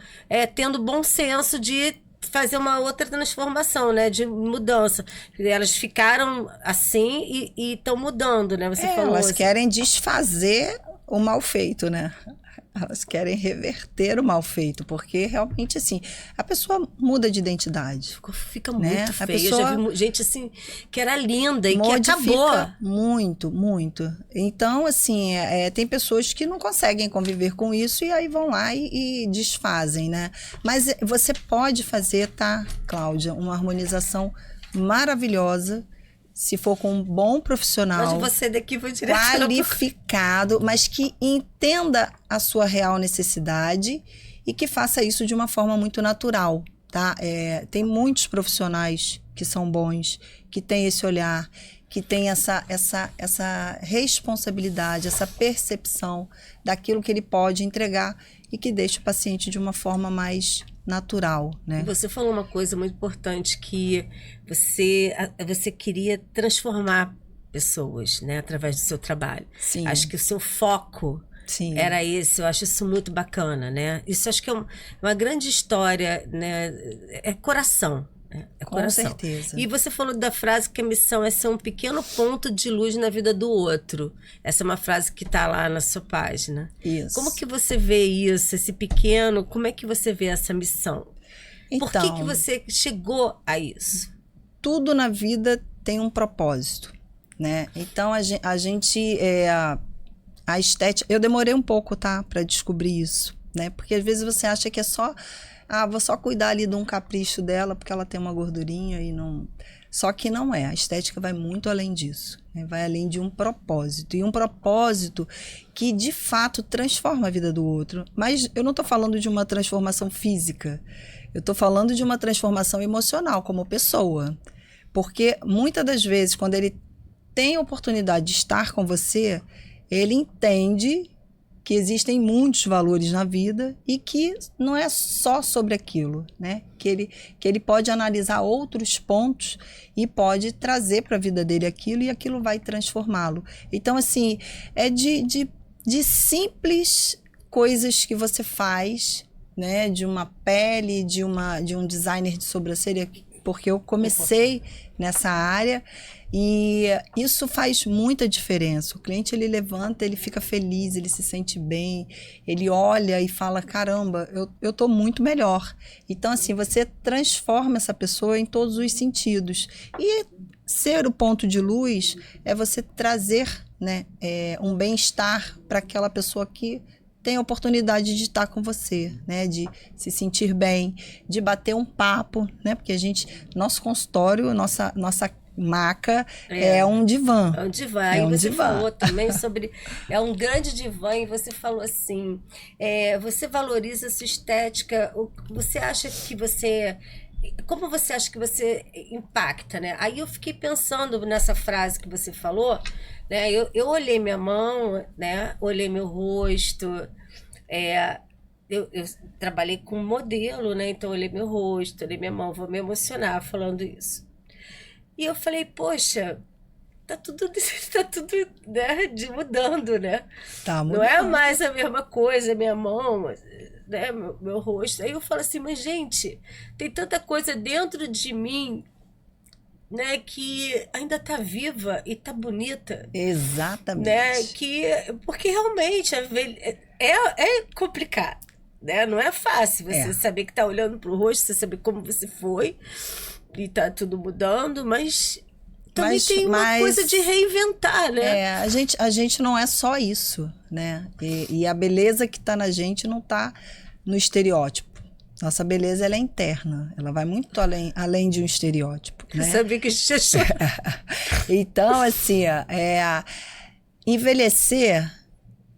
tendo bom senso de fazer uma outra transformação, né? De mudança. Elas ficaram assim e estão mudando, né? Você falou elas assim. querem desfazer o mal feito, né? Elas querem reverter o mal feito, porque realmente, assim, a pessoa muda de identidade. Fica né? muito A feia. pessoa Eu já vi gente assim, que era linda e que modifica acabou. muito, muito. Então, assim, tem pessoas que não conseguem conviver com isso e aí vão lá e desfazem, né? Mas você pode fazer, tá, Cláudia, uma harmonização maravilhosa, se for com um bom profissional, Mas você daqui vou direto qualificado, mas que entenda a sua real necessidade e que faça isso de uma forma muito natural, tá? Tem muitos profissionais que são bons, que têm esse olhar, que têm essa responsabilidade, essa percepção daquilo que ele pode entregar e que deixa o paciente de uma forma mais natural, né? Você falou uma coisa muito importante, que você queria transformar pessoas, né, através do seu trabalho. Sim. Acho que o seu foco Sim. era esse. Eu acho isso muito bacana, né? Isso acho que é uma grande história, né? É coração. É Com coração. certeza. E você falou da frase que a missão é ser um pequeno ponto de luz na vida do outro. Essa é uma frase que está lá na sua página. Isso. Como que você vê isso, esse pequeno, como é que você vê essa missão? Por que você chegou a isso? Tudo na vida tem um propósito, né? Então, a gente a estética... Eu demorei um pouco, tá? Para descobrir isso, né? Porque às vezes você acha que é só... vou só cuidar ali de um capricho dela porque ela tem uma gordurinha e não... Só que não é. A estética vai muito além disso, né? Vai além de um propósito. E um propósito que, de fato, transforma a vida do outro. Mas eu não estou falando de uma transformação física. Eu estou falando de uma transformação emocional como pessoa. Porque, muitas das vezes, quando ele tem a oportunidade de estar com você, ele entende que existem muitos valores na vida e que não é só sobre aquilo, né? Que ele pode analisar outros pontos e pode trazer para a vida dele aquilo e aquilo vai transformá-lo. Então, assim, é de simples coisas que você faz, né? De uma pele, de um designer de sobrancelha, porque eu comecei nessa área e isso faz muita diferença. O cliente, ele levanta, ele fica feliz, ele se sente bem, ele olha e fala, caramba, eu tô muito melhor. Então, assim, você transforma essa pessoa em todos os sentidos. E ser o ponto de luz é você trazer, né, um bem-estar para aquela pessoa que tem a oportunidade de estar com você, né? De se sentir bem, de bater um papo, né? Porque nosso consultório, nossa maca é um divã. É um divã. Aí você falou também sobre... É um grande divã e você falou assim, você valoriza a sua estética, você acha que você... Como você acha que você impacta, né? Aí eu fiquei pensando nessa frase que você falou, né? Eu olhei minha mão, né? Olhei meu rosto, eu trabalhei com modelo, né? Então eu olhei meu rosto, olhei minha mão, vou me emocionar falando isso. E eu falei, poxa, tá tudo né, mudando, né? Tá mudando. Não é mais a mesma coisa, minha mão, né, meu rosto. Aí eu falo assim, mas gente, tem tanta coisa dentro de mim, né, que ainda tá viva e tá bonita. Exatamente. Né, porque realmente é complicado, né? Não é fácil você saber que tá olhando pro rosto, você saber como você foi e tá tudo mudando, mas também tem uma coisa de reinventar, né? A gente não é só isso, né? E a beleza que tá na gente não tá no estereótipo. Nossa beleza, ela é interna. Ela vai muito além de um estereótipo, né? Eu sabia que a gente achou. Então, assim, envelhecer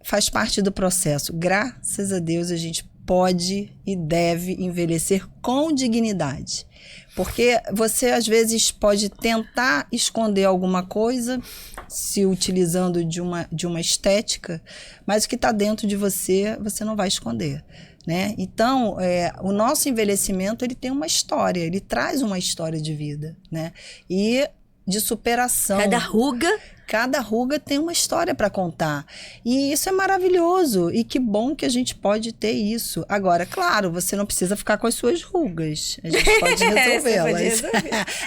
faz parte do processo. Graças a Deus, a gente pode e deve envelhecer com dignidade. Porque você, às vezes, pode tentar esconder alguma coisa, se utilizando de uma estética, mas o que está dentro de você, você não vai esconder, né? Então, o nosso envelhecimento, ele tem uma história, ele traz uma história de vida, né? E de superação. Cada ruga Cada ruga tem uma história para contar. E isso é maravilhoso. E que bom que a gente pode ter isso. Agora, claro, você não precisa ficar com as suas rugas. A gente pode resolvê-las.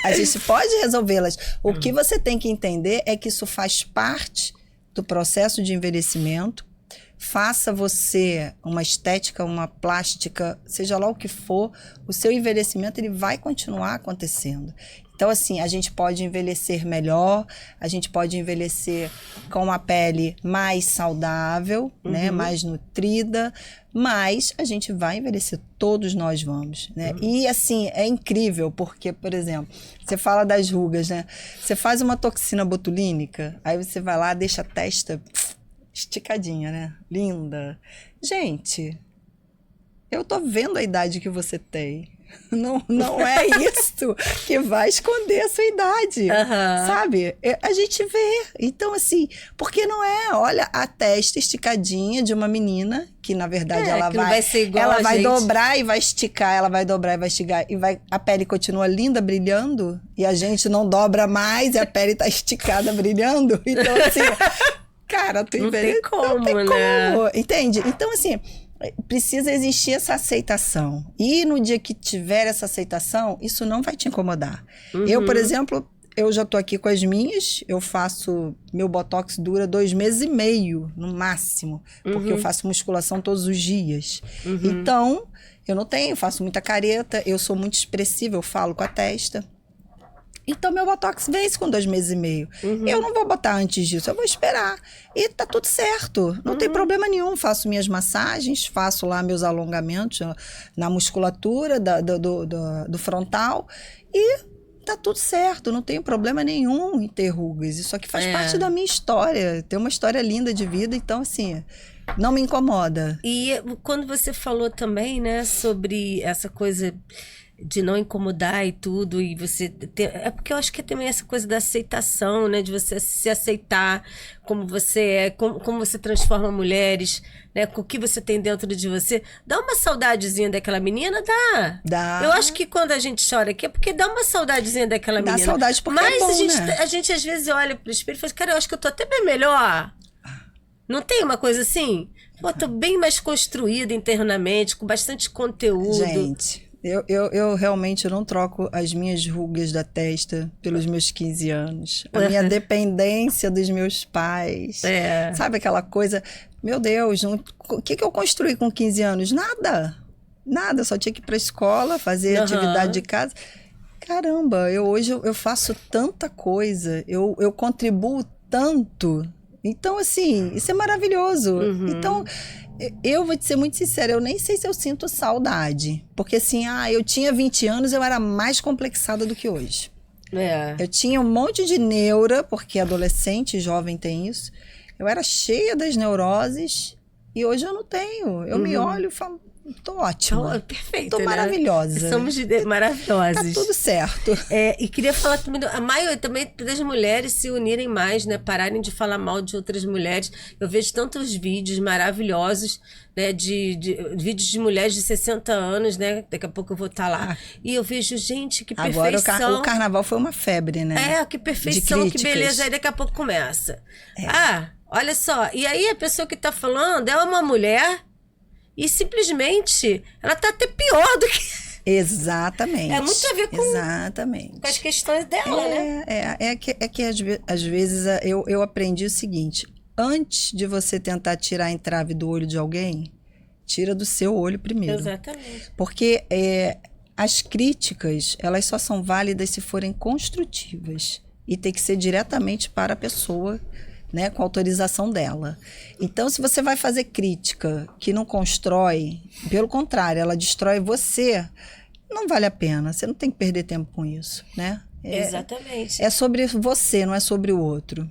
A gente pode resolvê-las. O que você tem que entender é que isso faz parte do processo de envelhecimento. Faça você uma estética, uma plástica, seja lá o que for, o seu envelhecimento ele vai continuar acontecendo. Então, assim, a gente pode envelhecer melhor, a gente pode envelhecer com uma pele mais saudável, né, mais nutrida, mas a gente vai envelhecer, todos nós vamos, né? E, assim, é incrível, porque, por exemplo, você fala das rugas, né? Você faz uma toxina botulínica, aí você vai lá, deixa a testa esticadinha, né? Linda. Gente, eu tô vendo a idade que você tem. Não é isso que vai esconder a sua idade, sabe? A gente vê. Então, assim, porque não é? Olha a testa esticadinha de uma menina que, na verdade, ela vai ser igual ela vai dobrar e vai esticar, ela vai dobrar e vai esticar, e a pele continua linda, brilhando, e a gente não dobra mais e a pele tá esticada, brilhando. Então, assim, cara, tu não tem como, né? Entende? Então, assim, precisa existir essa aceitação. E no dia que tiver essa aceitação, isso não vai te incomodar. Eu, por exemplo, eu já tô aqui com as minhas, eu faço, meu botox dura 2 meses e meio, no máximo, porque eu faço musculação todos os dias. Então, eu não tenho, faço muita careta, eu sou muito expressiva, eu falo com a testa. Então, meu botox vence com 2 meses e meio. Eu não vou botar antes disso, eu vou esperar. E tá tudo certo, não tem problema nenhum. Faço minhas massagens, faço lá meus alongamentos na musculatura do frontal e tá tudo certo, não tem problema nenhum em ter rugas. Isso aqui faz parte da minha história. Tem uma história linda de vida, então, assim, não me incomoda. E quando você falou também, né, sobre essa coisa de não incomodar e tudo, e você é porque eu acho que é também essa coisa da aceitação, né, de você se aceitar como você é, como você transforma mulheres, né, com o que você tem dentro de você. Dá uma saudadezinha daquela menina? Dá. Eu acho que quando a gente chora aqui é porque dá uma saudadezinha daquela menina. Dá saudade porque mas é bom, a gente às vezes olha pro espelho e fala, cara, eu acho que eu tô até bem melhor. Não tem uma coisa assim? Pô, tô bem mais construída internamente, com bastante conteúdo. Gente, eu realmente não troco as minhas rugas da testa pelos meus 15 anos. A minha dependência dos meus pais. Sabe aquela coisa? Meu Deus, o que eu construí com 15 anos? Nada. Só tinha que ir pra escola, fazer atividade de casa. Caramba, hoje eu faço tanta coisa. Eu contribuo tanto. Então, assim, isso é maravilhoso. Então, eu vou te ser muito sincera, eu nem sei se eu sinto saudade. Porque, assim, eu tinha 20 anos, eu era mais complexada do que hoje. Eu tinha um monte de neura, porque adolescente, jovem tem isso. Eu era cheia das neuroses e hoje eu não tenho. Eu me olho e falo, tô ótima. Perfeito, tô maravilhosa. Né? Somos maravilhosas. Tá tudo certo. E queria falar também, a maioria também das mulheres se unirem mais, né? Pararem de falar mal de outras mulheres. Eu vejo tantos vídeos maravilhosos, né? De vídeos de mulheres de 60 anos, né? Daqui a pouco eu vou estar lá. E eu vejo, gente, que perfeição. Agora o carnaval foi uma febre, né? Que perfeição, que beleza. Aí daqui a pouco começa. Olha só. E aí a pessoa que tá falando é uma mulher e simplesmente ela tá até pior do que... Exatamente. É muito a ver com as questões dela, né? É que às vezes eu aprendi o seguinte: antes de você tentar tirar a entrave do olho de alguém, tira do seu olho primeiro. Exatamente. Porque as críticas, elas só são válidas se forem construtivas. E tem que ser diretamente para a pessoa, né, com autorização dela. Então, se você vai fazer crítica que não constrói, pelo contrário, ela destrói você, não vale a pena. Você não tem que perder tempo com isso, né? Exatamente. É sobre você, não é sobre o outro.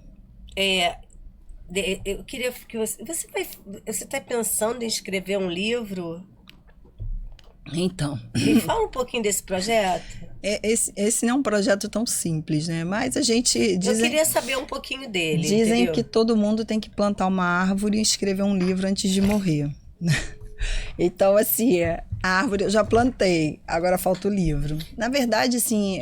Eu queria que você está pensando em escrever um livro? Então. Me fala um pouquinho desse projeto. Esse não é um projeto tão simples, né? Mas a gente eu queria saber um pouquinho dele. Dizem entendeu? que todo mundo tem que plantar uma árvore e escrever um livro antes de morrer. Então, assim, A árvore eu já plantei, agora falta o livro. Na verdade, assim...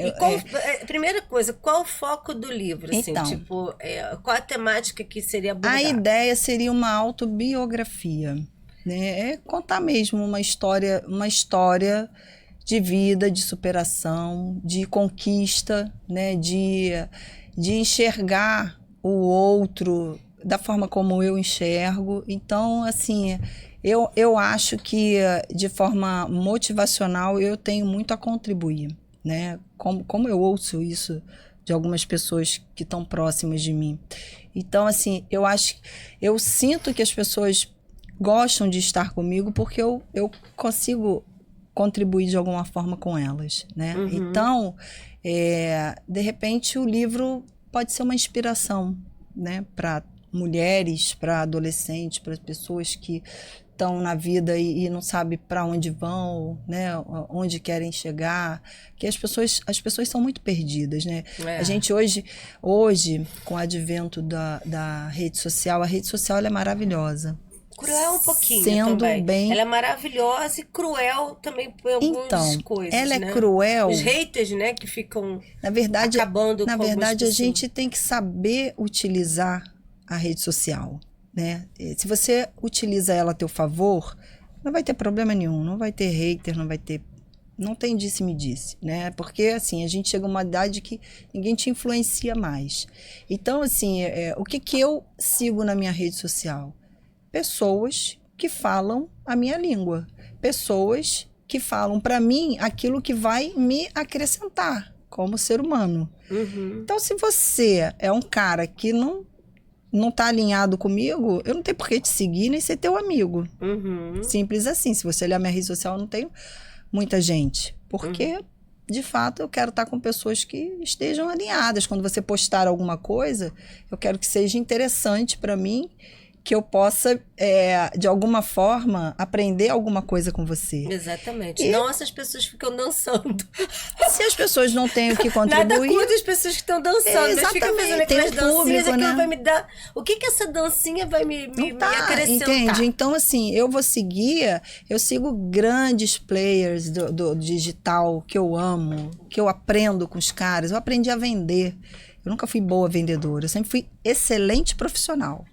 Primeira coisa, qual o foco do livro? Assim, Então, tipo, qual a temática que seria abordada? a ideia seria uma autobiografia, né? É contar mesmo uma história de vida, de superação, de conquista, né? De enxergar o outro da forma como eu enxergo. Então, assim, eu acho que de forma motivacional eu tenho muito a contribuir, né? Como eu ouço isso de algumas pessoas que estão próximas de mim. Então, assim, eu sinto que as pessoas gostam de estar comigo porque eu consigo contribuir de alguma forma com elas, né? Uhum. Então, de repente, o livro pode ser uma inspiração, né? Para mulheres, para adolescentes, para pessoas que estão na vida e não sabem para onde vão, né? Onde querem chegar, que as pessoas são muito perdidas, né? A gente hoje com o advento da rede social, a rede social ela é maravilhosa. Cruel um pouquinho sendo também. Bem... Ela é maravilhosa e cruel também por algumas coisas, ela é né? cruel. Os haters, né, que ficam acabando com algumas pessoas. Na verdade, a gente tem que saber utilizar a rede social, né? Se você utiliza ela a teu favor, não vai ter problema nenhum, não vai ter hater, não tem disse-me-disse, né? Porque, assim, a gente chega a uma idade que ninguém te influencia mais. Então, assim, o que eu sigo na minha rede social? Pessoas que falam a minha língua. Pessoas que falam para mim aquilo que vai me acrescentar como ser humano. Uhum. Então, se você é um cara que não está alinhado comigo, eu não tenho por que te seguir nem ser teu amigo. Uhum. Simples assim. Se você olhar minha rede social, eu não tenho muita gente. Porque, de fato, eu quero estar com pessoas que estejam alinhadas. Quando você postar alguma coisa, eu quero que seja interessante para mim, que eu possa, de alguma forma, aprender alguma coisa com você. Exatamente. Não essas pessoas que ficam dançando. Se as pessoas não têm o que contribuir... Nada contra as pessoas que estão dançando. Exatamente. Mas ficam fazendo aquelas dancinhas, público, né? Vai me dar... O que essa dancinha vai me acrescentar? Entende? Então, assim, eu sigo grandes players do digital que eu amo, que eu aprendo com os caras. Eu aprendi a vender. Eu nunca fui boa vendedora. Eu sempre fui excelente profissional.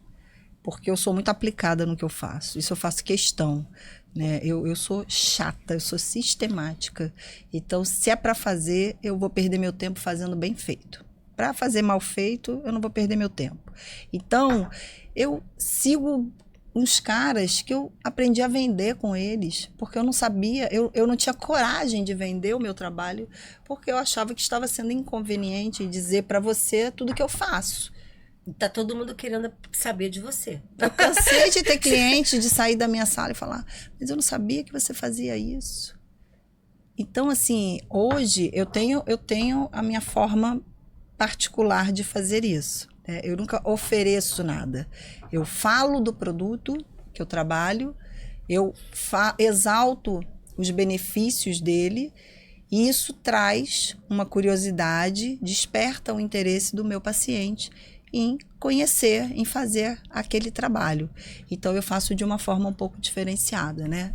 Porque eu sou muito aplicada no que eu faço. Isso eu faço questão, né? Eu sou chata, eu sou sistemática. Então, se é para fazer, eu vou perder meu tempo fazendo bem feito. Para fazer mal feito, eu não vou perder meu tempo. Então, eu sigo uns caras que eu aprendi a vender com eles, porque eu não sabia, eu não tinha coragem de vender o meu trabalho, porque eu achava que estava sendo inconveniente dizer para você tudo que eu faço. Tá todo mundo querendo saber de você. Eu cansei de ter cliente, de sair da minha sala e falar, mas eu não sabia que você fazia isso. Então, assim, hoje eu tenho a minha forma particular de fazer isso. Né? Eu nunca ofereço nada. Eu falo do produto que eu trabalho, eu exalto os benefícios dele, e isso traz uma curiosidade, desperta o interesse do meu paciente em conhecer, em fazer aquele trabalho. Então, eu faço de uma forma um pouco diferenciada, né?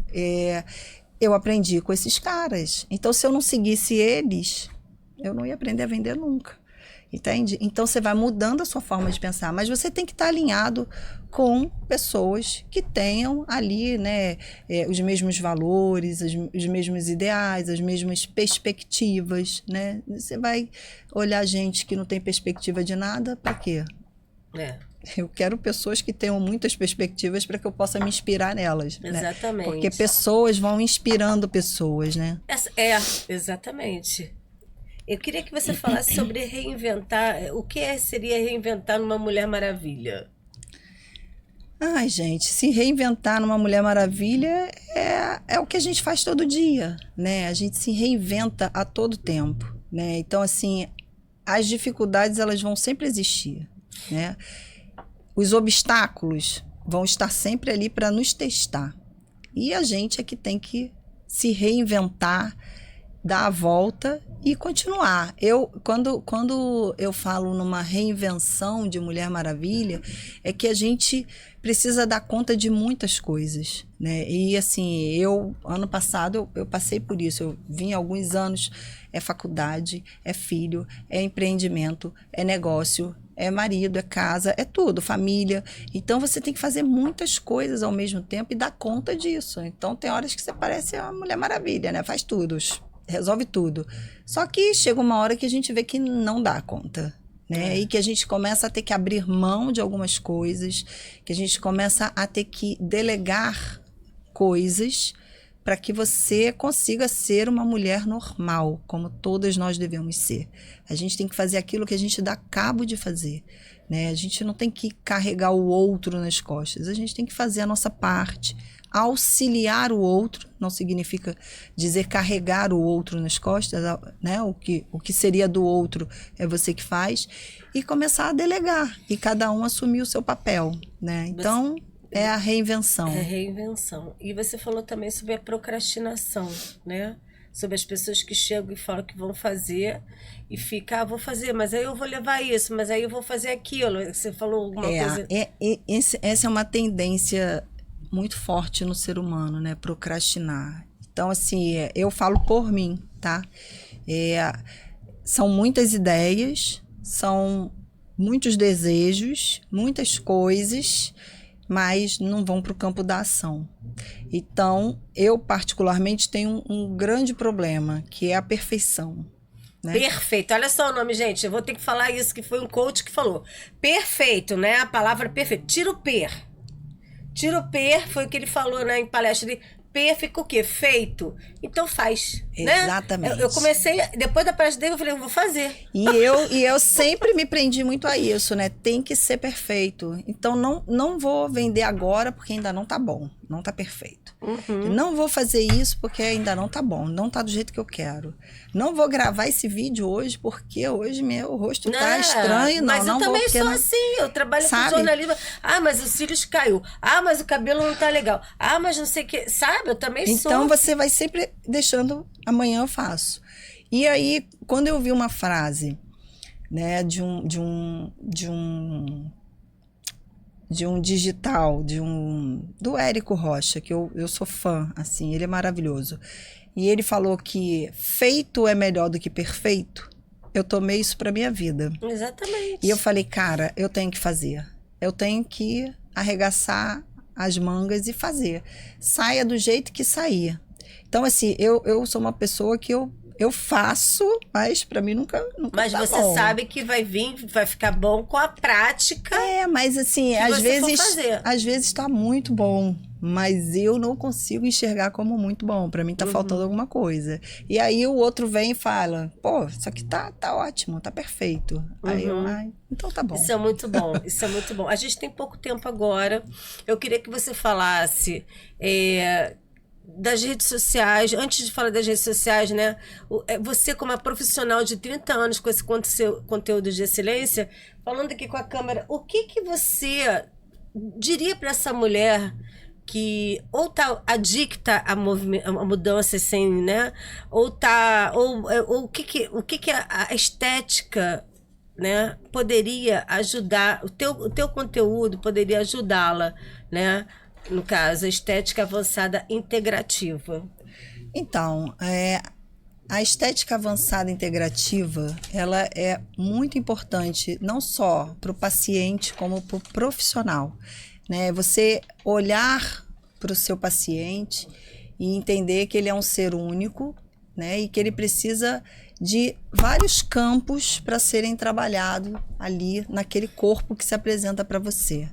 Eu aprendi com esses caras. Então, se eu não seguisse eles, eu não ia aprender a vender nunca. Entende? Então, você vai mudando a sua forma de pensar. Mas você tem que estar alinhado com pessoas que tenham ali, né, os mesmos valores, os mesmos ideais, as mesmas perspectivas, né? Você vai olhar gente que não tem perspectiva de nada, para quê? Eu quero pessoas que tenham muitas perspectivas para que eu possa me inspirar nelas. Exatamente. Né? Porque pessoas vão inspirando pessoas, né? Exatamente. Eu queria que você falasse sobre reinventar. O que seria reinventar numa Mulher Maravilha? Ai, gente, se reinventar numa Mulher Maravilha é o que a gente faz todo dia, né? A gente se reinventa a todo tempo, né? Então, assim, as dificuldades, elas vão sempre existir, né? Os obstáculos vão estar sempre ali para nos testar. E a gente é que tem que se reinventar dar a volta e continuar. Quando eu falo numa reinvenção de Mulher Maravilha, é que a gente precisa dar conta de muitas coisas, né? E assim, ano passado, eu passei por isso. Eu vim há alguns anos, é faculdade, é filho, é empreendimento, é negócio, é marido, é casa, é tudo, família. Então, você tem que fazer muitas coisas ao mesmo tempo e dar conta disso. Então, tem horas que você parece uma Mulher Maravilha, né? Faz tudo, resolve tudo. Só que chega uma hora que a gente vê que não dá conta, né? E que a gente começa a ter que abrir mão de algumas coisas, que a gente começa a ter que delegar coisas para que você consiga ser uma mulher normal, como todas nós devemos ser. A gente tem que fazer aquilo que a gente dá cabo de fazer, né? A gente não tem que carregar o outro nas costas, a gente tem que fazer a nossa parte, auxiliar o outro, não significa dizer carregar o outro nas costas, né? O que seria do outro é você que faz, e começar a delegar, e cada um assumir o seu papel, né? Então, é a reinvenção. É a reinvenção. E você falou também sobre a procrastinação, né? Sobre as pessoas que chegam e falam que vão fazer e ficam, vou fazer, mas aí eu vou levar isso, mas aí eu vou fazer aquilo. Você falou alguma coisa... Essa é uma tendência muito forte no ser humano, né? Procrastinar. Então, assim, eu falo por mim, tá? São muitas ideias, são muitos desejos, muitas coisas, mas não vão para o campo da ação. Então, eu particularmente tenho um grande problema, que é a perfeição, né? Perfeito, olha só o nome, gente, eu vou ter que falar isso, que foi um coach que falou. Perfeito, né? A palavra perfeito. Tira o per. Tira o per, foi o que ele falou, né, em palestra dele. P fica o quê? Feito. Então faz. Exatamente. Né? Eu comecei, depois da palestra dele, eu falei, eu vou fazer. E eu sempre me prendi muito a isso, né? Tem que ser perfeito. Então não vou vender agora porque ainda não tá bom, não tá perfeito. Uhum. Não vou fazer isso porque ainda não tá bom, não tá do jeito que eu quero. Não vou gravar esse vídeo hoje porque hoje meu rosto tá estranho. Mas eu também sou assim, eu trabalho com jornalismo. Ah, mas os cílios caiu. Ah, mas o cabelo não tá legal. Ah, mas não sei o que. Sabe, eu também sou. Então você vai sempre deixando, amanhã eu faço. E aí, quando eu vi uma frase, né, de um digital, do Érico Rocha, que eu sou fã, assim, ele é maravilhoso. E ele falou que feito é melhor do que perfeito. Eu tomei isso pra minha vida. Exatamente. E eu falei, cara, eu tenho que fazer. Eu tenho que arregaçar as mangas e fazer. Saia do jeito que sair. Então, assim, eu sou uma pessoa que eu faço, mas pra mim nunca mas tá você bom. Sabe que vai vir, vai ficar bom com a prática. Mas assim, às vezes tá muito bom, mas eu não consigo enxergar como muito bom. Pra mim tá faltando alguma coisa. E aí o outro vem e fala, pô, isso aqui tá ótimo, tá perfeito. Aí eu, então tá bom. Isso é muito bom, isso é muito bom. A gente tem pouco tempo agora. Eu queria que você falasse das redes sociais. Antes de falar das redes sociais, né? Você, como uma profissional de 30 anos com esse conteúdo de excelência, falando aqui com a câmera, o que você diria para essa mulher que ou tá adicta a mudança sem, né? Ou o que a estética, né, poderia ajudar, o teu conteúdo poderia ajudá-la, né? No caso, a estética avançada integrativa. Então, a estética avançada integrativa, ela é muito importante, não só para o paciente, como para o profissional, né? Você olhar para o seu paciente e entender que ele é um ser único, né? E que ele precisa de vários campos para serem trabalhados ali naquele corpo que se apresenta para você.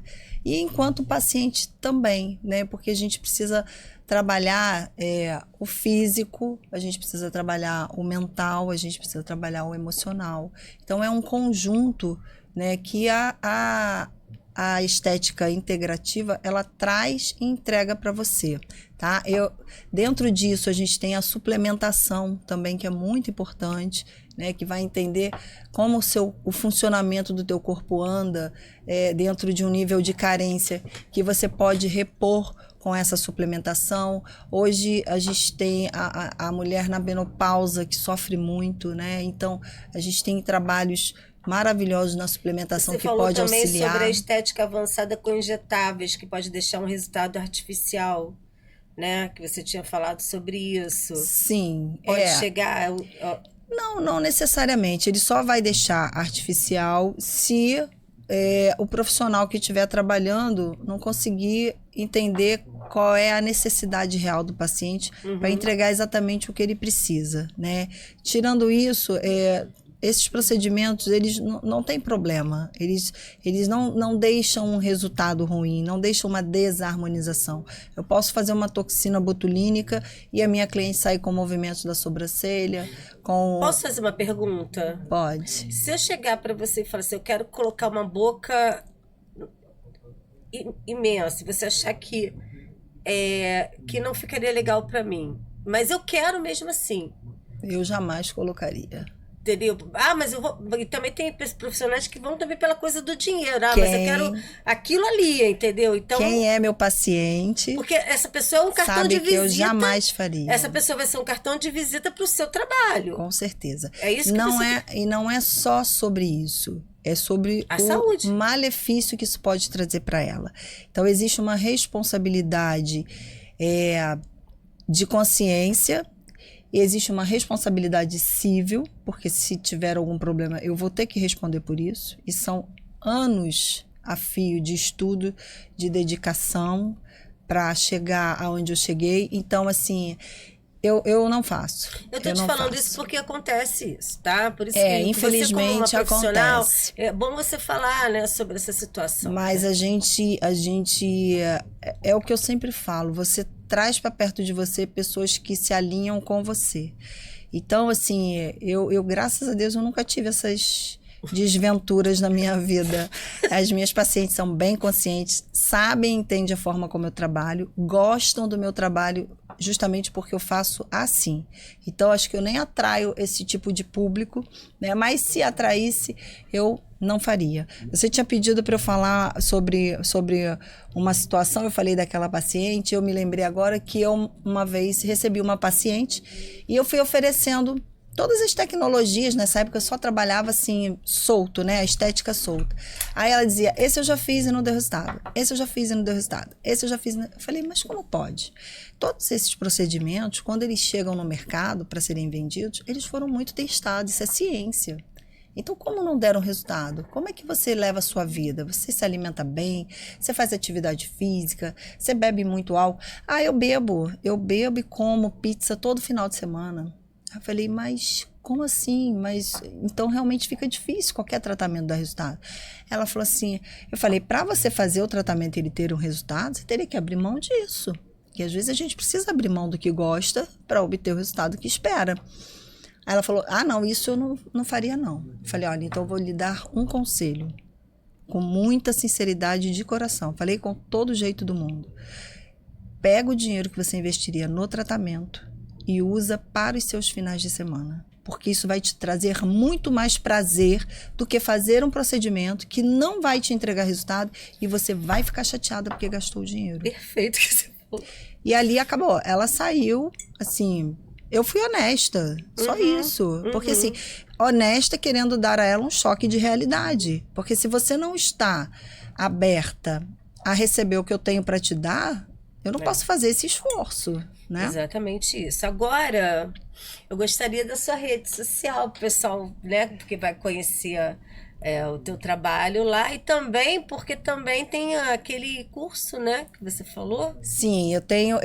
E enquanto paciente também, né? Porque a gente precisa trabalhar o físico, a gente precisa trabalhar o mental, a gente precisa trabalhar o emocional. Então é um conjunto, né, que a estética integrativa, ela traz e entrega para você, tá? Dentro disso, a gente tem a suplementação também, que é muito importante, né? Que vai entender como o funcionamento do teu corpo anda dentro de um nível de carência, que você pode repor com essa suplementação. Hoje a gente tem a mulher na menopausa que sofre muito, né? Então a gente tem trabalhos maravilhosos na suplementação que pode auxiliar. Você falou também sobre a estética avançada com injetáveis, que pode deixar um resultado artificial, né? Que você tinha falado sobre isso. Sim. Pode chegar... Não necessariamente. Ele só vai deixar artificial se o profissional que estiver trabalhando não conseguir entender qual é a necessidade real do paciente para entregar exatamente o que ele precisa, né? Tirando isso, esses procedimentos, eles não têm problema. Eles não deixam um resultado ruim, não deixam uma desarmonização. Eu posso fazer uma toxina botulínica e a minha cliente sair com movimentos da sobrancelha, com... Posso fazer uma pergunta? Pode. Se eu chegar para você e falar assim, eu quero colocar uma boca imensa, você achar que não ficaria legal para mim, mas eu quero mesmo assim. Eu jamais colocaria. Entendeu? Mas eu vou... E também tem profissionais que vão também pela coisa do dinheiro. Mas eu quero aquilo ali, entendeu? Então, quem é meu paciente... Porque essa pessoa é um cartão de visita. Sabe que eu jamais faria. Essa pessoa vai ser um cartão de visita para o seu trabalho. Com certeza. É isso que E não é só sobre isso. É sobre a saúde. Malefício que isso pode trazer para ela. Então, existe uma responsabilidade de consciência. E existe uma responsabilidade civil, porque se tiver algum problema, eu vou ter que responder por isso. E são anos a fio de estudo, de dedicação para chegar aonde eu cheguei. Então, assim, eu não faço. Eu tô te falando isso porque acontece isso, tá? Por isso que infelizmente você, como uma profissional, acontece. É bom você falar, né, sobre essa situação. Mas a gente é o que eu sempre falo, você traz para perto de você pessoas que se alinham com você. Então, assim, eu graças a Deus, eu nunca tive essas desventuras na minha vida. As minhas pacientes são bem conscientes, sabem e entendem a forma como eu trabalho, gostam do meu trabalho justamente porque eu faço assim. Então, acho que eu nem atraio esse tipo de público, né? Mas se atraísse, eu não faria. Você tinha pedido para eu falar sobre uma situação, eu falei daquela paciente, eu me lembrei agora que eu uma vez recebi uma paciente e eu fui oferecendo todas as tecnologias. Nessa época eu só trabalhava assim, solto, né? A estética solta. Aí ela dizia, esse eu já fiz e não deu resultado. Esse eu já fiz e não deu resultado. Esse eu já fiz. Eu falei, mas como pode? Todos esses procedimentos, quando eles chegam no mercado para serem vendidos, eles foram muito testados. Isso é ciência. Então, como não deram resultado? Como é que você leva a sua vida? Você se alimenta bem? Você faz atividade física? Você bebe muito álcool? Eu bebo e como pizza todo final de semana. Eu falei, mas como assim? Mas então realmente fica difícil qualquer tratamento dar resultado. Ela falou assim, eu falei, para você fazer o tratamento e ele ter um resultado, você teria que abrir mão disso. Porque às vezes a gente precisa abrir mão do que gosta para obter o resultado que espera. Aí ela falou, não, isso eu não faria não. Eu falei, olha, então eu vou lhe dar um conselho. Com muita sinceridade de coração. Falei com todo o jeito do mundo. Pega o dinheiro que você investiria no tratamento e usa para os seus finais de semana. Porque isso vai te trazer muito mais prazer do que fazer um procedimento que não vai te entregar resultado e você vai ficar chateada porque gastou o dinheiro. Perfeito que você falou. E ali acabou. Ela saiu, assim... Eu fui honesta, só isso. Porque, assim, honesta querendo dar a ela um choque de realidade. Porque se você não está aberta a receber o que eu tenho para te dar, eu não posso fazer esse esforço, né? Exatamente isso. Agora, eu gostaria da sua rede social, pro pessoal, né, que vai conhecer o teu trabalho lá, e também porque também tem aquele curso, né, que você falou. Sim, eu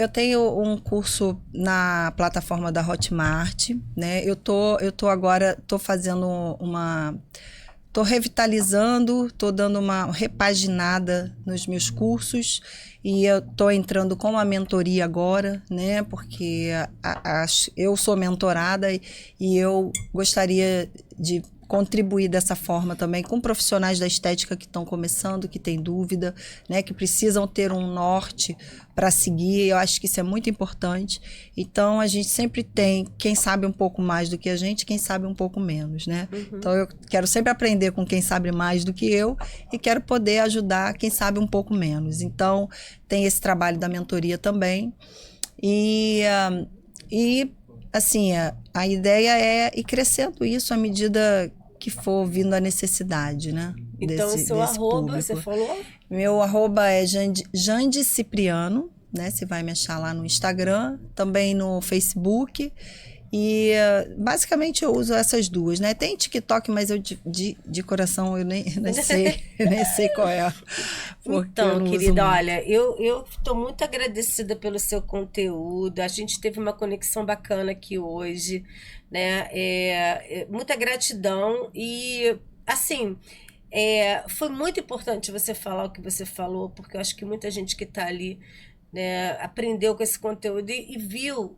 tenho um curso na plataforma da Hotmart, né? Eu tô agora fazendo tô revitalizando, tô dando uma repaginada nos meus cursos e eu tô entrando com uma mentoria agora, né? Porque eu sou mentorada e eu gostaria de contribuir dessa forma também com profissionais da estética que estão começando, que têm dúvida, né, que precisam ter um norte para seguir. Eu acho que isso é muito importante. Então, a gente sempre tem quem sabe um pouco mais do que a gente, quem sabe um pouco menos, né? Então, eu quero sempre aprender com quem sabe mais do que eu e quero poder ajudar quem sabe um pouco menos. Então, tem esse trabalho da mentoria também. E assim, a ideia é ir crescendo isso à medida que for vindo a necessidade, né? Então, o seu arroba, você falou? Meu arroba é Jande Cipriano, né? Você vai me achar lá no Instagram, também no Facebook. E basicamente eu uso essas duas, né? Tem TikTok, mas eu de coração eu nem sei qual é. Então, querida, olha, eu estou muito agradecida pelo seu conteúdo. A gente teve uma conexão bacana aqui hoje, né? Muita gratidão e, assim, foi muito importante você falar o que você falou, porque eu acho que muita gente que está ali, né, aprendeu com esse conteúdo e viu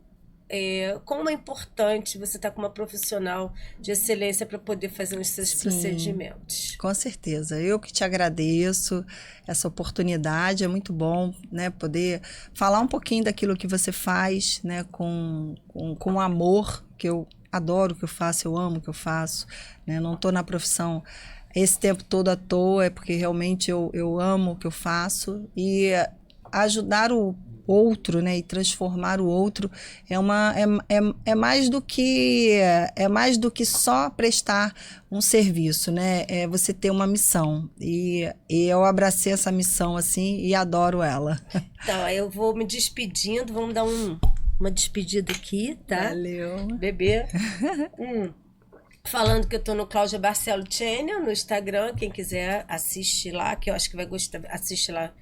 como é importante você estar com uma profissional de excelência para poder fazer os seus procedimentos. Com certeza. Eu que te agradeço essa oportunidade. É muito bom, né, poder falar um pouquinho daquilo que você faz, né, com amor, que eu adoro o que eu faço, eu amo o que eu faço, né? Não estou na profissão esse tempo todo à toa, é porque realmente eu amo o que eu faço e ajudar o outro, né, e transformar o outro é mais do que só prestar um serviço, né? É você ter uma missão e eu abracei essa missão assim e adoro ela. Então, eu vou me despedindo, vamos dar uma despedida aqui, tá? Valeu. Bebê. Falando que eu tô no Cláudia Barcelo Channel no Instagram, quem quiser assiste lá, que eu acho que vai gostar, assiste lá.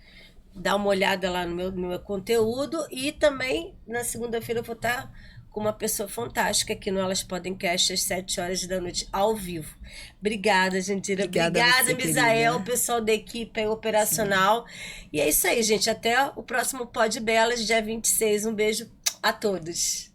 Dá uma olhada lá no meu conteúdo. E também, na segunda-feira, eu vou estar com uma pessoa fantástica aqui no Elas Podem Cast, às 7h ao vivo. Obrigada, Jandira. Obrigada, Misael, o pessoal da equipe operacional. Sim. E é isso aí, gente. Até o próximo Pod Belas, dia 26. Um beijo a todos.